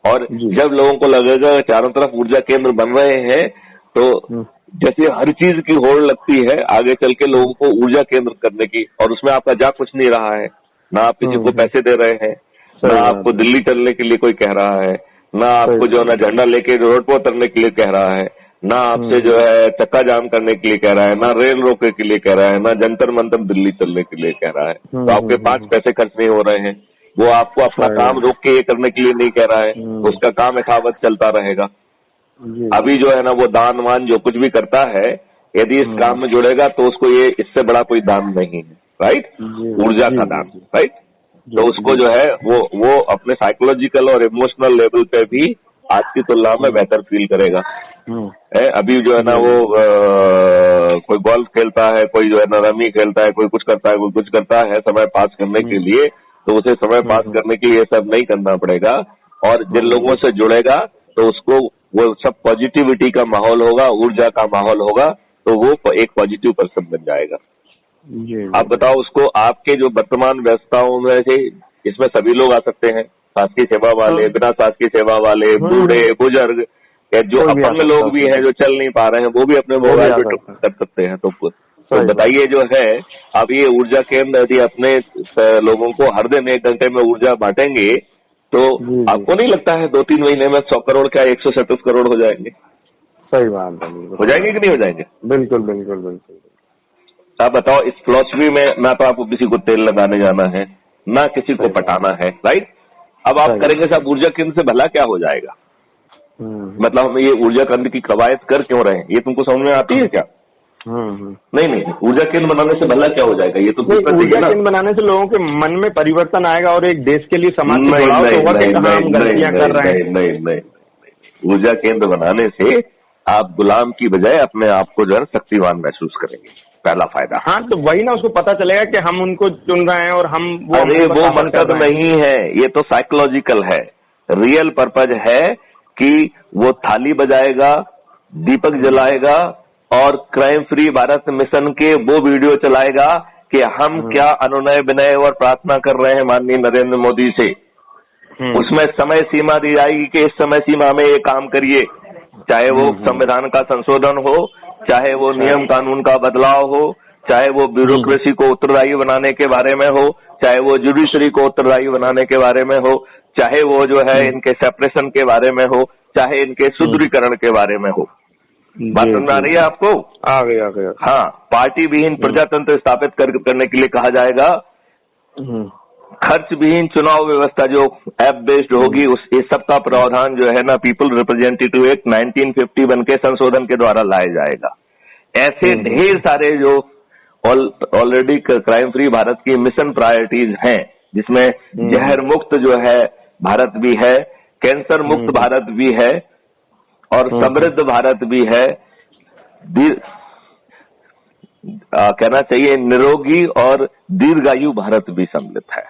और जब लोगों को लगेगा चारों तरफ ऊर्जा केंद्र बन रहे हैं तो जैसे हर चीज की होड़ लगती है आगे चल के लोगों को ऊर्जा केंद्र करने की, और उसमें आपका जा कुछ नहीं रहा है, ना आप किसी को पैसे दे रहे हैं, ना आपको दिल्ली चलने के लिए कोई कह रहा है, ना आपको जो है झंडा लेके रोड पर उतरने के लिए कह रहा है, ना आपसे जो है चक्का जाम करने के लिए कह रहा है, ना रेल रोकने के लिए कह रहा है, ना जंतर मंतर दिल्ली चलने के लिए कह रहा है। तो आपके 5 पैसे खर्च नहीं हो रहे हैं, वो आपको अपना काम रोक के ये करने के लिए नहीं कह रहा है, उसका काम यथावत चलता रहेगा। अभी जो है ना वो दान वान जो कुछ भी करता है यदि इस काम में जुड़ेगा तो उसको ये इससे बड़ा कोई दान नहीं है, राइट, ऊर्जा का दान, राइट। तो उसको जो है वो अपने साइकोलॉजिकल और इमोशनल लेवल पे भी आज की तुलना में बेहतर फील करेगा। अभी जो है ना वो कोई गोल्फ खेलता है, कोई जो है ना रमी खेलता है, कोई कुछ करता है, कोई कुछ करता है समय पास करने के लिए, तो उसे समय पास करने के लिए ये सब नहीं करना पड़ेगा। और जिन लोगों से जुड़ेगा तो उसको वो सब पॉजिटिविटी का माहौल होगा, ऊर्जा का माहौल होगा, तो वो एक पॉजिटिव पर्सन बन जाएगा। आप बताओ उसको आपके जो वर्तमान व्यवस्थाओं में से इसमें सभी लोग आ सकते हैं, शासकीय सेवा वाले, बिना शासकीय सेवा वाले, बूढ़े बुजुर्ग, जो अपंग लोग भी हैं जो चल नहीं पा रहे हैं वो भी अपने मोबाइल पे कर सकते हैं। तो बताइए जो है अब ये ऊर्जा केंद्र यदि अपने लोगों को हर दिन 1 घंटे में ऊर्जा बांटेंगे तो आपको नहीं लगता है 2-3 महीने में 100 करोड़ क्या 137 करोड़ हो जाएंगे? सही बात है, हो जाएंगे कि नहीं हो जाएंगे? बिल्कुल बिल्कुल बिल्कुल। आप बताओ इस फिलॉसफी में ना तो आपको किसी को तेल लगाने जाना है ना किसी को पटाना है, राइट। अब आप करेंगे साहब ऊर्जा केंद्र से भला क्या हो जाएगा? मतलब हम ये ऊर्जा केंद्र की कवायद कर क्यों रहे हैं ये तुमको समझ में आती है क्या? नहीं, ऊर्जा केंद्र बनाने से भला क्या हो जाएगा ये तो ऊर्जा केंद्र बनाने से लोगों के मन में परिवर्तन आएगा और एक देश के लिए समाज में जुड़ाव होगा कि हम गलतियां कर रहे हैं। नहीं, ऊर्जा केंद्र बनाने से आप गुलाम की बजाय अपने आप को जो है शक्तिवान महसूस करेंगे, पहला फायदा। हाँ तो वही ना, उसको पता चलेगा कि हम उनको चुन रहे हैं और हम वो मकसद नहीं है, ये तो साइकोलॉजिकल है। रियल पर्पज है कि वो थाली बजाएगा, दीपक जलाएगा और क्राइम फ्री भारत मिशन के वो वीडियो चलाएगा कि हम क्या अनुनय विनय और प्रार्थना कर रहे हैं माननीय नरेंद्र मोदी से। उसमें समय सीमा दी जाएगी कि इस समय सीमा में ये काम करिए, चाहे वो संविधान का संशोधन हो, चाहे वो नियम कानून का बदलाव हो, चाहे वो ब्यूरोक्रेसी को उत्तरदायी बनाने के बारे में हो, चाहे वो जुडिशरी को उत्तरदायी बनाने के बारे में हो, चाहे वो जो है इनके सेपरेशन के बारे में हो, चाहे इनके सुदृढ़ीकरण के बारे में हो। बात समझ आ रही है आपको? आ गया। हाँ, पार्टी विहीन प्रजातंत्र स्थापित करने के लिए कहा जाएगा, खर्च विहीन चुनाव व्यवस्था जो ऐप बेस्ड होगी उस इस सब का प्रावधान जो है ना पीपल रिप्रेजेंटेटिव एक्ट 1951 के संशोधन के द्वारा लाया जाएगा। ऐसे ढेर सारे जो ऑलरेडी क्राइम फ्री भारत की मिशन प्रायोरिटीज हैं जिसमें जहर मुक्त जो है भारत भी है, कैंसर मुक्त भारत भी है और समृद्ध भारत भी है, कहना चाहिए निरोगी और दीर्घायु भारत भी सम्मिलित है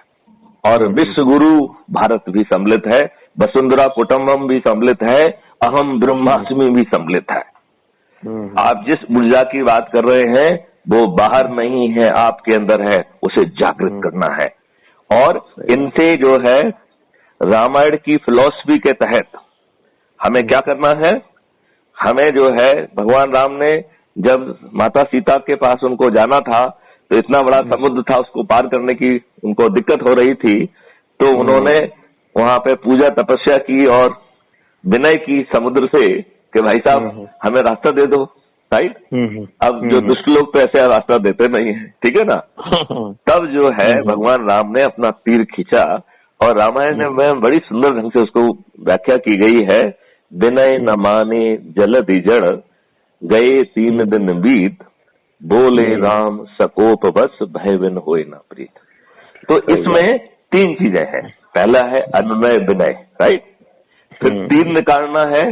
और विश्व गुरु भारत भी सम्मिलित है, वसुंधरा कुटुंबम भी सम्मिलित है, अहम ब्रह्मास्मि भी सम्मिलित है। आप जिस ऊर्जा की बात कर रहे हैं वो बाहर नहीं है, आपके अंदर है, उसे जागृत करना है। और इनसे जो है रामायण की फिलॉसफी के तहत हमें क्या करना है, हमें जो है भगवान राम ने जब माता सीता के पास उनको जाना था तो इतना बड़ा समुद्र था, उसको पार करने की उनको दिक्कत हो रही थी, तो उन्होंने वहां पे पूजा तपस्या की और विनय की समुद्र से कि भाई साहब हमें रास्ता दे दो, राइट। अब जो दुष्ट लोग तो ऐसे रास्ता देते नहीं है, ठीक है ना। तब जो है भगवान राम ने अपना तीर खींचा और रामायण में बड़ी सुंदर ढंग से उसको व्याख्या की गई है, विनय न माने जलधि जड़ गए 3 दिन बीत बोले राम सकोप बस भय बिन होए ना प्रीत। तो इसमें 3 चीजें हैं। पहला है अनुनय विनय, राइट। फिर 3 निकालना है,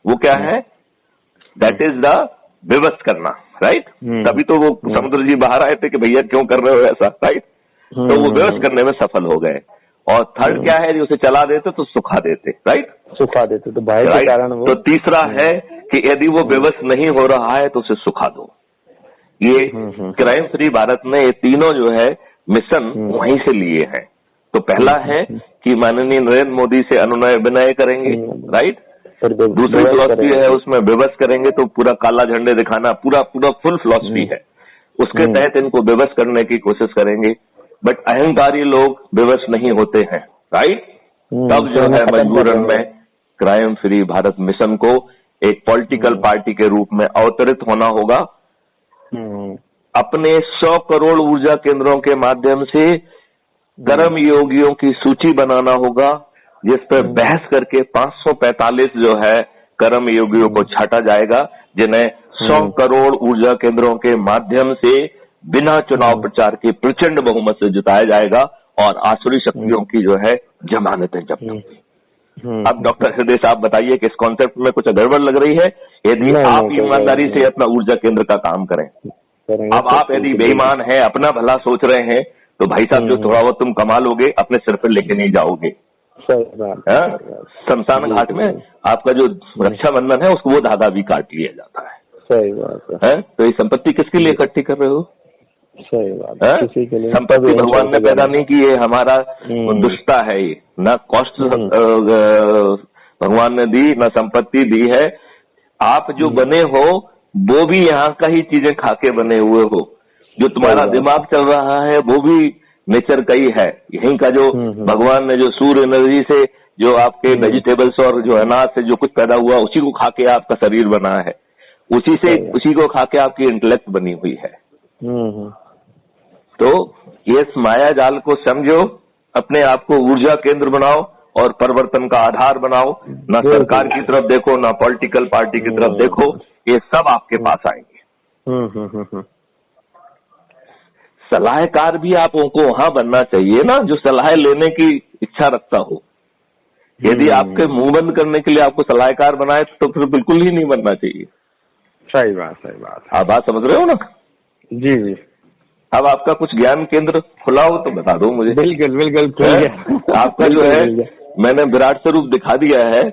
वो क्या है, दैट इज द विवश करना, राइट। तभी तो वो समुद्र जी बाहर आए थे कि भैया क्यों कर रहे हो ऐसा, राइट। तो वो विवश करने में सफल हो गए। और थर्ड क्या है, उसे चला देते तो सुखा देते, राइट, सुखा देते तो भय के कारण वो। तो तीसरा है कि यदि वो विवश नहीं हो रहा है तो उसे सुखा दो। ये क्राइम फ्री भारत ने ये तीनों जो है मिशन वहीं से लिए हैं। तो पहला है कि माननीय नरेंद्र मोदी से अनुनय विनय करेंगे, राइट। दूसरी फिलॉसफी है उसमें विवश करेंगे, तो पूरा काला झंडे दिखाना, पूरा फुल फिलॉसफी है, उसके तहत इनको विवश करने की कोशिश करेंगे। बट अहंकारी लोग विवश नहीं होते हैं, राइट। तब जो है मजबूरन में क्राइम फ्री भारत मिशन को एक पॉलिटिकल पार्टी के रूप में अवतरित होना होगा। अपने 100 करोड़ ऊर्जा केंद्रों के माध्यम से कर्म योगियों की सूची बनाना होगा, जिस पर बहस करके 545 जो है कर्म योगियों को छाटा जाएगा, जिन्हें 100 करोड़ ऊर्जा केंद्रों के माध्यम से बिना चुनाव प्रचार के प्रचंड बहुमत से जिताया जाएगा और आसुरी शक्तियों की जो है जमानतें जब्त होंगी। अब डॉक्टर हृदय साहब बताइए कि इस कॉन्सेप्ट में कुछ गड़बड़ लग रही है? यदि आप ईमानदारी से अपना ऊर्जा केंद्र का काम करें, अब आप यदि बेईमान हैं, अपना भला सोच रहे हैं, तो भाई साहब जो थोड़ा बहुत तुम कमा लोगे अपने सिर पर लेके नहीं जाओगे। शमशान घाट में आपका जो रक्षाबंधन है उसको वो धागा भी काट लिया जाता है। सही बात है। तो ये संपत्ति किसके लिए इकट्ठी कर रहे हो? सही बात है। किसी के लिए संपत्ति भगवान ने पैदा नहीं की, ये हमारा दुष्टता है। ये ना कॉस्ट भगवान ने दी, ना संपत्ति दी है। आप जो बने हो वो भी यहाँ का ही चीजें खाके बने हुए हो। जो तुम्हारा दिमाग चल रहा है वो भी नेचर का ही है। यहीं का जो भगवान ने जो सूर्य एनर्जी से जो आपके वेजिटेबल्स और जो अनाज से जो कुछ पैदा हुआ उसी को खा के आपका शरीर बना है, उसी को खा के आपकी इंटेलेक्ट बनी हुई है। तो इस माया जाल को समझो, अपने आप को ऊर्जा केंद्र बनाओ और परिवर्तन का आधार बनाओ। ना सरकार की तरफ देखो, ना पॉलिटिकल पार्टी की तरफ देखो, ये सब आपके पास आएंगे। सलाहकार भी आपको वहां बनना चाहिए ना जो सलाह लेने की इच्छा रखता हो। यदि आपके मुंह बंद करने के लिए आपको सलाहकार बनाए तो फिर बिल्कुल ही नहीं बनना चाहिए। सही बात। आप बात समझ रहे हो ना? जी जी। अब आपका कुछ ज्ञान केंद्र खुला हो तो बता दो मुझे। बिल्कुल आपका जो है मैंने विराट स्वरूप दिखा दिया है,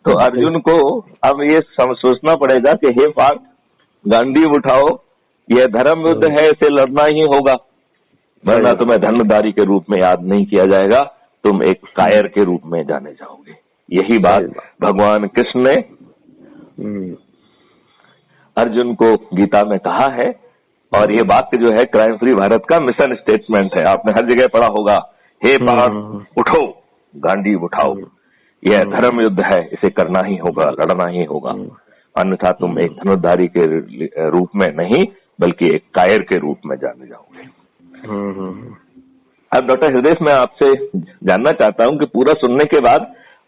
तो अर्जुन को अब ये सोचना पड़ेगा कि हे पार्थ, गांडी उठाओ, यह धर्म युद्ध है, इसे लड़ना ही होगा, वरना तुम्हें धनुर्धारी के रूप में याद नहीं किया जाएगा, तुम एक कायर के रूप में जाने जाओगे। यही बात भगवान कृष्ण ने अर्जुन को गीता में कहा है। और ये वाक्य जो है क्राइम फ्री भारत का मिशन स्टेटमेंट है, आपने हर जगह पढ़ा होगा। हे पार्थ उठो, गांडी उठाओ, यह धर्म युद्ध है, इसे करना ही होगा, लड़ना ही होगा, अन्यथा तुम एक धनुर्धारी के रूप में नहीं बल्कि एक कायर के रूप में जाने जाओगे। अब डॉक्टर हृदय, मैं आपसे जानना चाहता हूं कि पूरा सुनने के बाद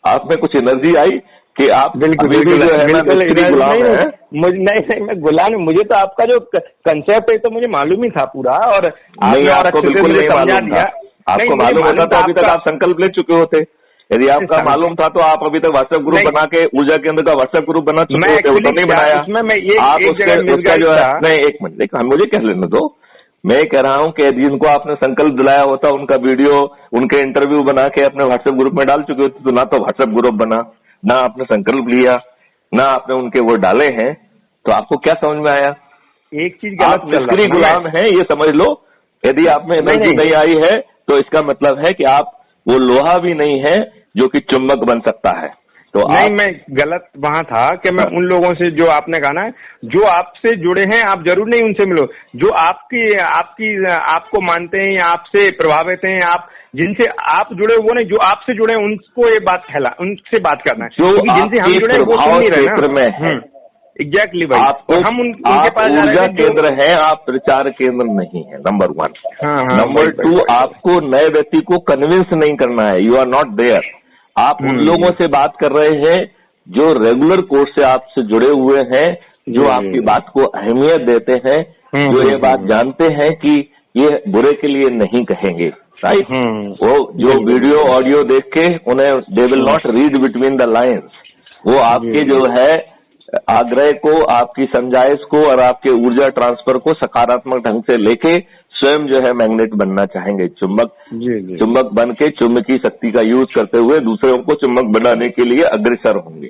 आप में कुछ एनर्जी आई कि आप बिल्कुल नहीं मैं गुलाम, मुझे तो आपका जो कंसेप्ट है तो मुझे मालूम ही था पूरा। और आपको बिल्कुल नहीं मालूम था। आपको मालूम होता तो अभी तक आप संकल्प ले चुके होते। यदि आपका मालूम था तो आप अभी तक व्हाट्सएप ग्रुप बना के ऊर्जा केंद्र का व्हाट्सएप ग्रुप बना चुके होते, वो नहीं बनाया। आप उसका जो है नहीं, एक मिनट मुझे कह लेने दो। मैं कह रहा हूं कि जिनको आपने संकल्प दिलाया होता उनका वीडियो, उनके इंटरव्यू बना के अपने व्हाट्सएप ग्रुप में डाल चुके होते, तो ना तो व्हाट्सएप ग्रुप बना, ना आपने संकल्प लिया, ना आपने उनके वो डाले हैं, तो आपको क्या समझ में आया? एक चीज गलत, लश्करी गुलाम है ये समझ लो। यदि आप में एनर्जी नहीं आई है तो इसका मतलब है कि आप वो लोहा भी नहीं है जो कि चुंबक बन सकता है। तो नहीं, मैं गलत वहां था कि मैं उन लोगों से जो आपने कहा ना, जो आपसे जुड़े हैं, आप जरूर नहीं उनसे मिलो, जो आपको मानते हैं या आपसे प्रभावित हैं, आप जिनसे आप जुड़े वो नहीं, जो आपसे जुड़े उनको ये बात उनसे बात करना है। जो जिनसे हम जुड़े वो सुन नहीं रहे ना। एग्जैक्टली भाई, आपको हम उनके पास ऊर्जा केंद्र है, आप प्रचार केंद्र नहीं है, नंबर 1। नंबर 2, आपको नए व्यक्ति को कन्विंस नहीं करना है, यू आर नॉट देयर। आप उन लोगों से बात कर रहे हैं जो रेगुलर कोर्स से आपसे जुड़े हुए हैं, जो आपकी बात को अहमियत देते हैं, जो ये बात जानते हैं कि ये बुरे के लिए नहीं कहेंगे, राइट। वो जो वीडियो ऑडियो देख के उन्हें they will not read between the lines, वो आपके जो है आग्रह को, आपकी समझाइश को और आपके ऊर्जा ट्रांसफर को सकारात्मक ढंग से लेके स्वयं जो है मैग्नेट बनना चाहेंगे, चुंबक बन के चुंबकीय शक्ति का यूज करते हुए दूसरों को चुंबक बनाने के लिए अग्रसर होंगे।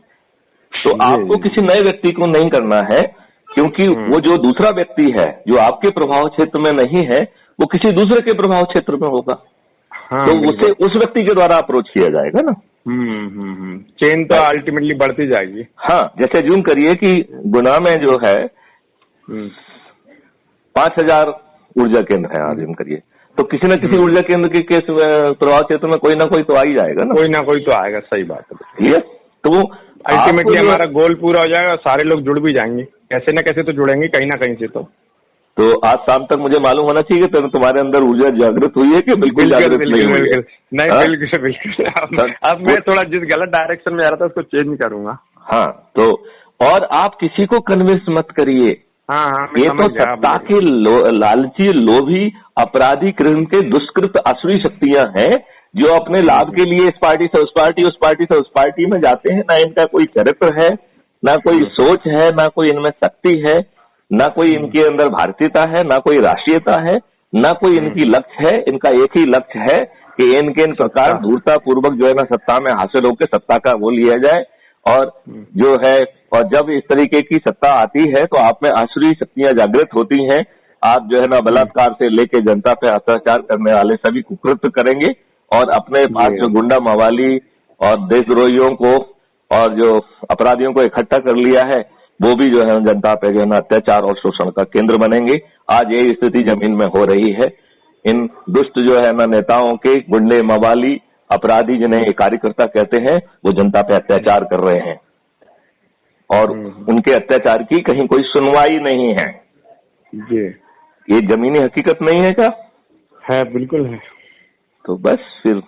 तो आपको किसी नए व्यक्ति को नहीं करना है, क्योंकि वो जो दूसरा व्यक्ति है जो आपके प्रभाव क्षेत्र में नहीं है वो किसी दूसरे के प्रभाव क्षेत्र में होगा। तो उसे उस व्यक्ति के द्वारा अप्रोच किया जाएगा ना। चेन तो अल्टीमेटली बढ़ती जाएगी। हाँ, जैसे जूम करिए कि गुना में जो है 5000 ऊर्जा केंद्र है, आज जूम करिए तो किसी न किसी ऊर्जा केंद्र के केस प्रभाव क्षेत्र में कोई ना कोई तो आ ही जाएगा ना, कोई ना कोई तो आएगा। सही बात है। ये तो अल्टीमेटली हमारा गोल पूरा हो जाएगा, सारे लोग जुड़ भी जाएंगे, कैसे न कैसे तो जुड़ेंगे कहीं ना कहीं से। तो आज शाम तक मुझे मालूम होना चाहिए कि तुम्हारे अंदर ऊर्जा जागृत हुई है कि बिल्कुल जागृत नहीं हुई है? नहीं, बिल्कुल। अब मैं थोड़ा जिस गलत डायरेक्शन में आ रहा था उसको चेंज करूंगा। हाँ, तो और आप किसी को कन्विंस मत करिए। हाँ, ये तो सत्ता के लालची, लोभी, अपराधी किस्म के दुष्कृत असुरी शक्तियां हैं जो अपने लाभ के लिए इस पार्टी से उस पार्टी, उस पार्टी से उस पार्टी में जाते हैं। ना इनका कोई चरित्र है, ना कोई सोच है, ना कोई इनमें शक्ति है, ना कोई इनके अंदर भारतीयता है, ना कोई राष्ट्रीयता है, ना कोई इनकी लक्ष्य है। इनका एक ही लक्ष्य है कि इनके इन प्रकार धूर्ता पूर्वक जो है ना सत्ता में हासिल होकर सत्ता का वो लिया जाए। और जो है, और जब इस तरीके की सत्ता आती है तो आप में आसुरी शक्तियां जागृत होती हैं। आप जो है ना बलात्कार से लेके जनता पे अत्याचार करने वाले सभी कुकृत्य करेंगे और अपने पास जो गुंडा मवाली और देशद्रोहियों को और जो अपराधियों को इकट्ठा कर लिया है वो भी जो है जनता पे जो है ना अत्याचार और शोषण का केंद्र बनेंगे। आज यही स्थिति जमीन में हो रही है। इन दुष्ट जो है ना नेताओं के गुंडे मवाली अपराधी जिन्हें कार्यकर्ता कहते हैं वो जनता पे अत्याचार कर रहे हैं और उनके अत्याचार की कहीं कोई सुनवाई नहीं है। ये जमीनी हकीकत नहीं है क्या? है, बिल्कुल है। तो बस फिर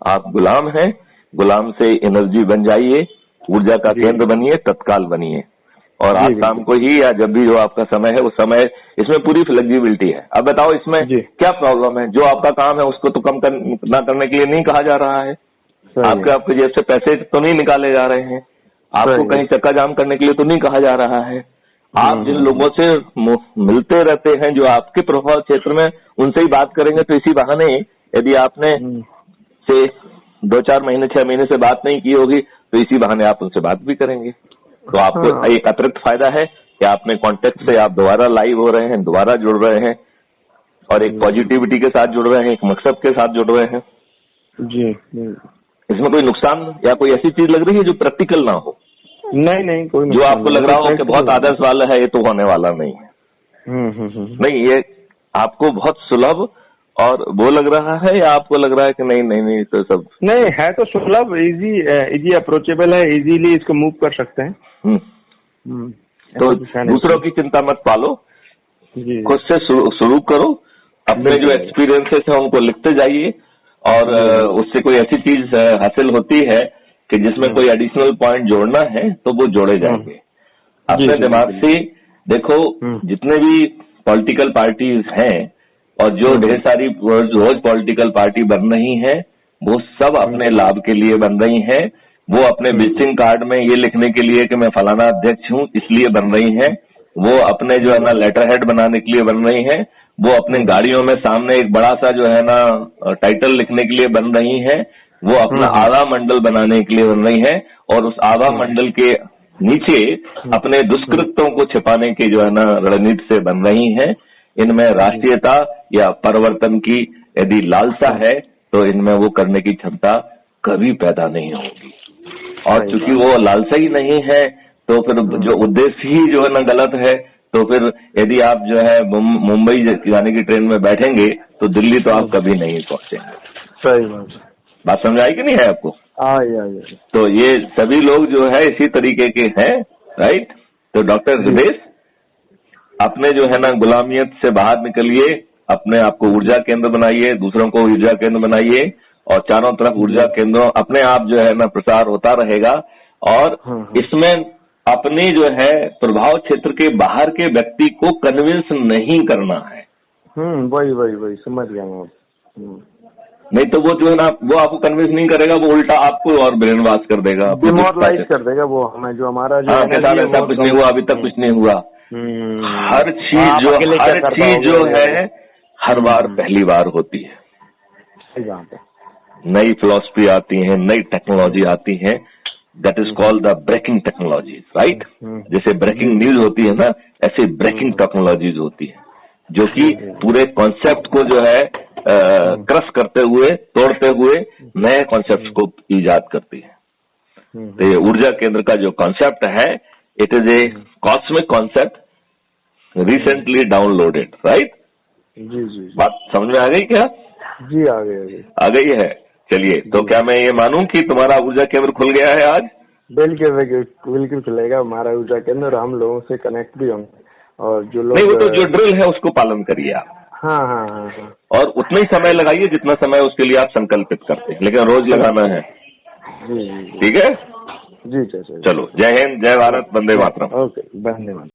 आप गुलाम हैं, गुलाम से एनर्जी बन जाइए, ऊर्जा का केंद्र बनिए, तत्काल बनिए। और आज शाम को ही या जब भी जो आपका समय है उस समय इसमें पूरी फ्लेक्सिबिलिटी है। अब बताओ इसमें क्या प्रॉब्लम है? जो आपका काम है उसको तो कम ना करने के लिए नहीं कहा जा रहा है। आपके जेब से पैसे तो नहीं निकाले जा रहे हैं, आपको कहीं चक्का जाम करने के लिए तो नहीं कहा जा रहा है। आप जिन लोगों से मिलते रहते हैं जो आपके प्रभाव क्षेत्र में, उनसे ही बात करेंगे। तो इसी बहाने यदि आपने से 2-4 महीने 6 महीने से बात नहीं की होगी तो इसी बहाने आप उनसे बात भी करेंगे। तो आपको एक अतिरिक्त फायदा है कि आपने कांटेक्ट से आप दोबारा लाइव हो रहे हैं, दोबारा जुड़ रहे हैं और एक पॉजिटिविटी के साथ जुड़ रहे हैं, एक मकसद के साथ जुड़ रहे हैं। जी। इसमें कोई नुकसान या कोई ऐसी चीज लग रही है जो प्रैक्टिकल ना हो? नहीं, कोई जो आपको लग रहा हो कि बहुत आदर्श वाला है, ये तो होने वाला नहीं है। नहीं, ये आपको बहुत सुलभ और वो लग रहा है या आपको लग रहा है कि नहीं तो सब नहीं है, तो सुलभ, इजी अप्रोचेबल है, इजीली इसको मूव कर सकते हैं। तो दूसरों की चिंता मत पालो, खुद से शुरू करो। अपने जो एक्सपीरियंसेस है उनको लिखते जाइए और उससे कोई ऐसी चीज हासिल होती है कि जिसमें कोई एडिशनल पॉइंट जोड़ना है तो वो जोड़े जाएंगे। अपने दिमाग से देखो, जितने भी पॉलिटिकल पार्टीज हैं और जो ढेर सारी रोज पॉलिटिकल पार्टी बन रही है वो सब अपने लाभ के लिए बन रही हैं। वो अपने विजिटिंग कार्ड में ये लिखने के लिए कि मैं फलाना अध्यक्ष हूँ इसलिए बन रही हैं। वो अपने जो है ना लेटर हेड बनाने के लिए बन रही हैं। वो अपने गाड़ियों में सामने एक बड़ा सा जो है ना टाइटल लिखने के लिए बन रही हैं। वो अपना आभा मंडल बनाने के लिए बन रही हैं और उस आभा मंडल के नीचे अपने दुष्कृत्यों को छिपाने की जो है ना रणनीति से बन रही हैं। इनमें राष्ट्रीयता या परिवर्तन की यदि लालसा है तो इनमें वो करने की क्षमता कभी पैदा नहीं होगी। और चूंकि वो लालसा ही नहीं है तो फिर जो उद्देश्य ही जो है ना गलत है, तो फिर यदि आप जो है मुंबई जाने की ट्रेन में बैठेंगे तो दिल्ली तो आप कभी नहीं पहुंचेंगे। सही बात समझ आई कि नहीं है आपको? आई। तो ये सभी लोग जो है इसी तरीके के हैं, राइट। तो डॉक्टर हृदेश, अपने जो है ना गुलामियत से बाहर निकलिए, अपने आप को ऊर्जा केंद्र बनाइए, दूसरों को ऊर्जा केंद्र बनाइए और चारों तरफ ऊर्जा केंद्रों अपने आप जो है ना प्रसार होता रहेगा। और इसमें अपने जो है प्रभाव क्षेत्र के बाहर के व्यक्ति को कन्विंस नहीं करना है। वही समझ गया मैं। नहीं तो वो जो है ना, वो आपको कन्विंस नहीं करेगा, वो उल्टा आपको और ब्रेन वॉश कर देगा, डिमोरलाइज कर देगा वो हमें, जो हमारा जो ऐसा कुछ नहीं हुआ, अभी तक कुछ नहीं हुआ। हर चीज जो है हर बार पहली बार होती है। सही बात है। नई फिलॉसफी आती है, नई टेक्नोलॉजी आती है, that is called the breaking technology, right. जैसे ब्रेकिंग न्यूज होती है ना, ऐसे ब्रेकिंग टेक्नोलॉजीज होती है, जो कि पूरे कॉन्सेप्ट को जो है क्रश करते हुए, तोड़ते हुए नए कॉन्सेप्ट को ईजाद करती है। तो ये ऊर्जा केंद्र का जो कॉन्सेप्ट है, it is a cosmic concept, recently downloaded, right. जी। बात समझ में आ गई क्या? जी आ गई है। चलिए, तो क्या मैं ये मानूं कि तुम्हारा ऊर्जा केंद्र खुल गया है आज? बिल्कुल खुलेगा हमारा ऊर्जा केंद्र, और हम लोगों से कनेक्ट भी होंगे। और जो लोग नहीं, वो तो जो ड्रिल है उसको पालन करिए आप। हाँ। और उतना ही समय लगाइए जितना समय उसके लिए आप संकल्पित करते हैं, लेकिन रोज लगाना है। जी। ठीक है जी। चलो, जय हिंद, जय भारत, वंदे मातरम। ओके, वंदे मातरम।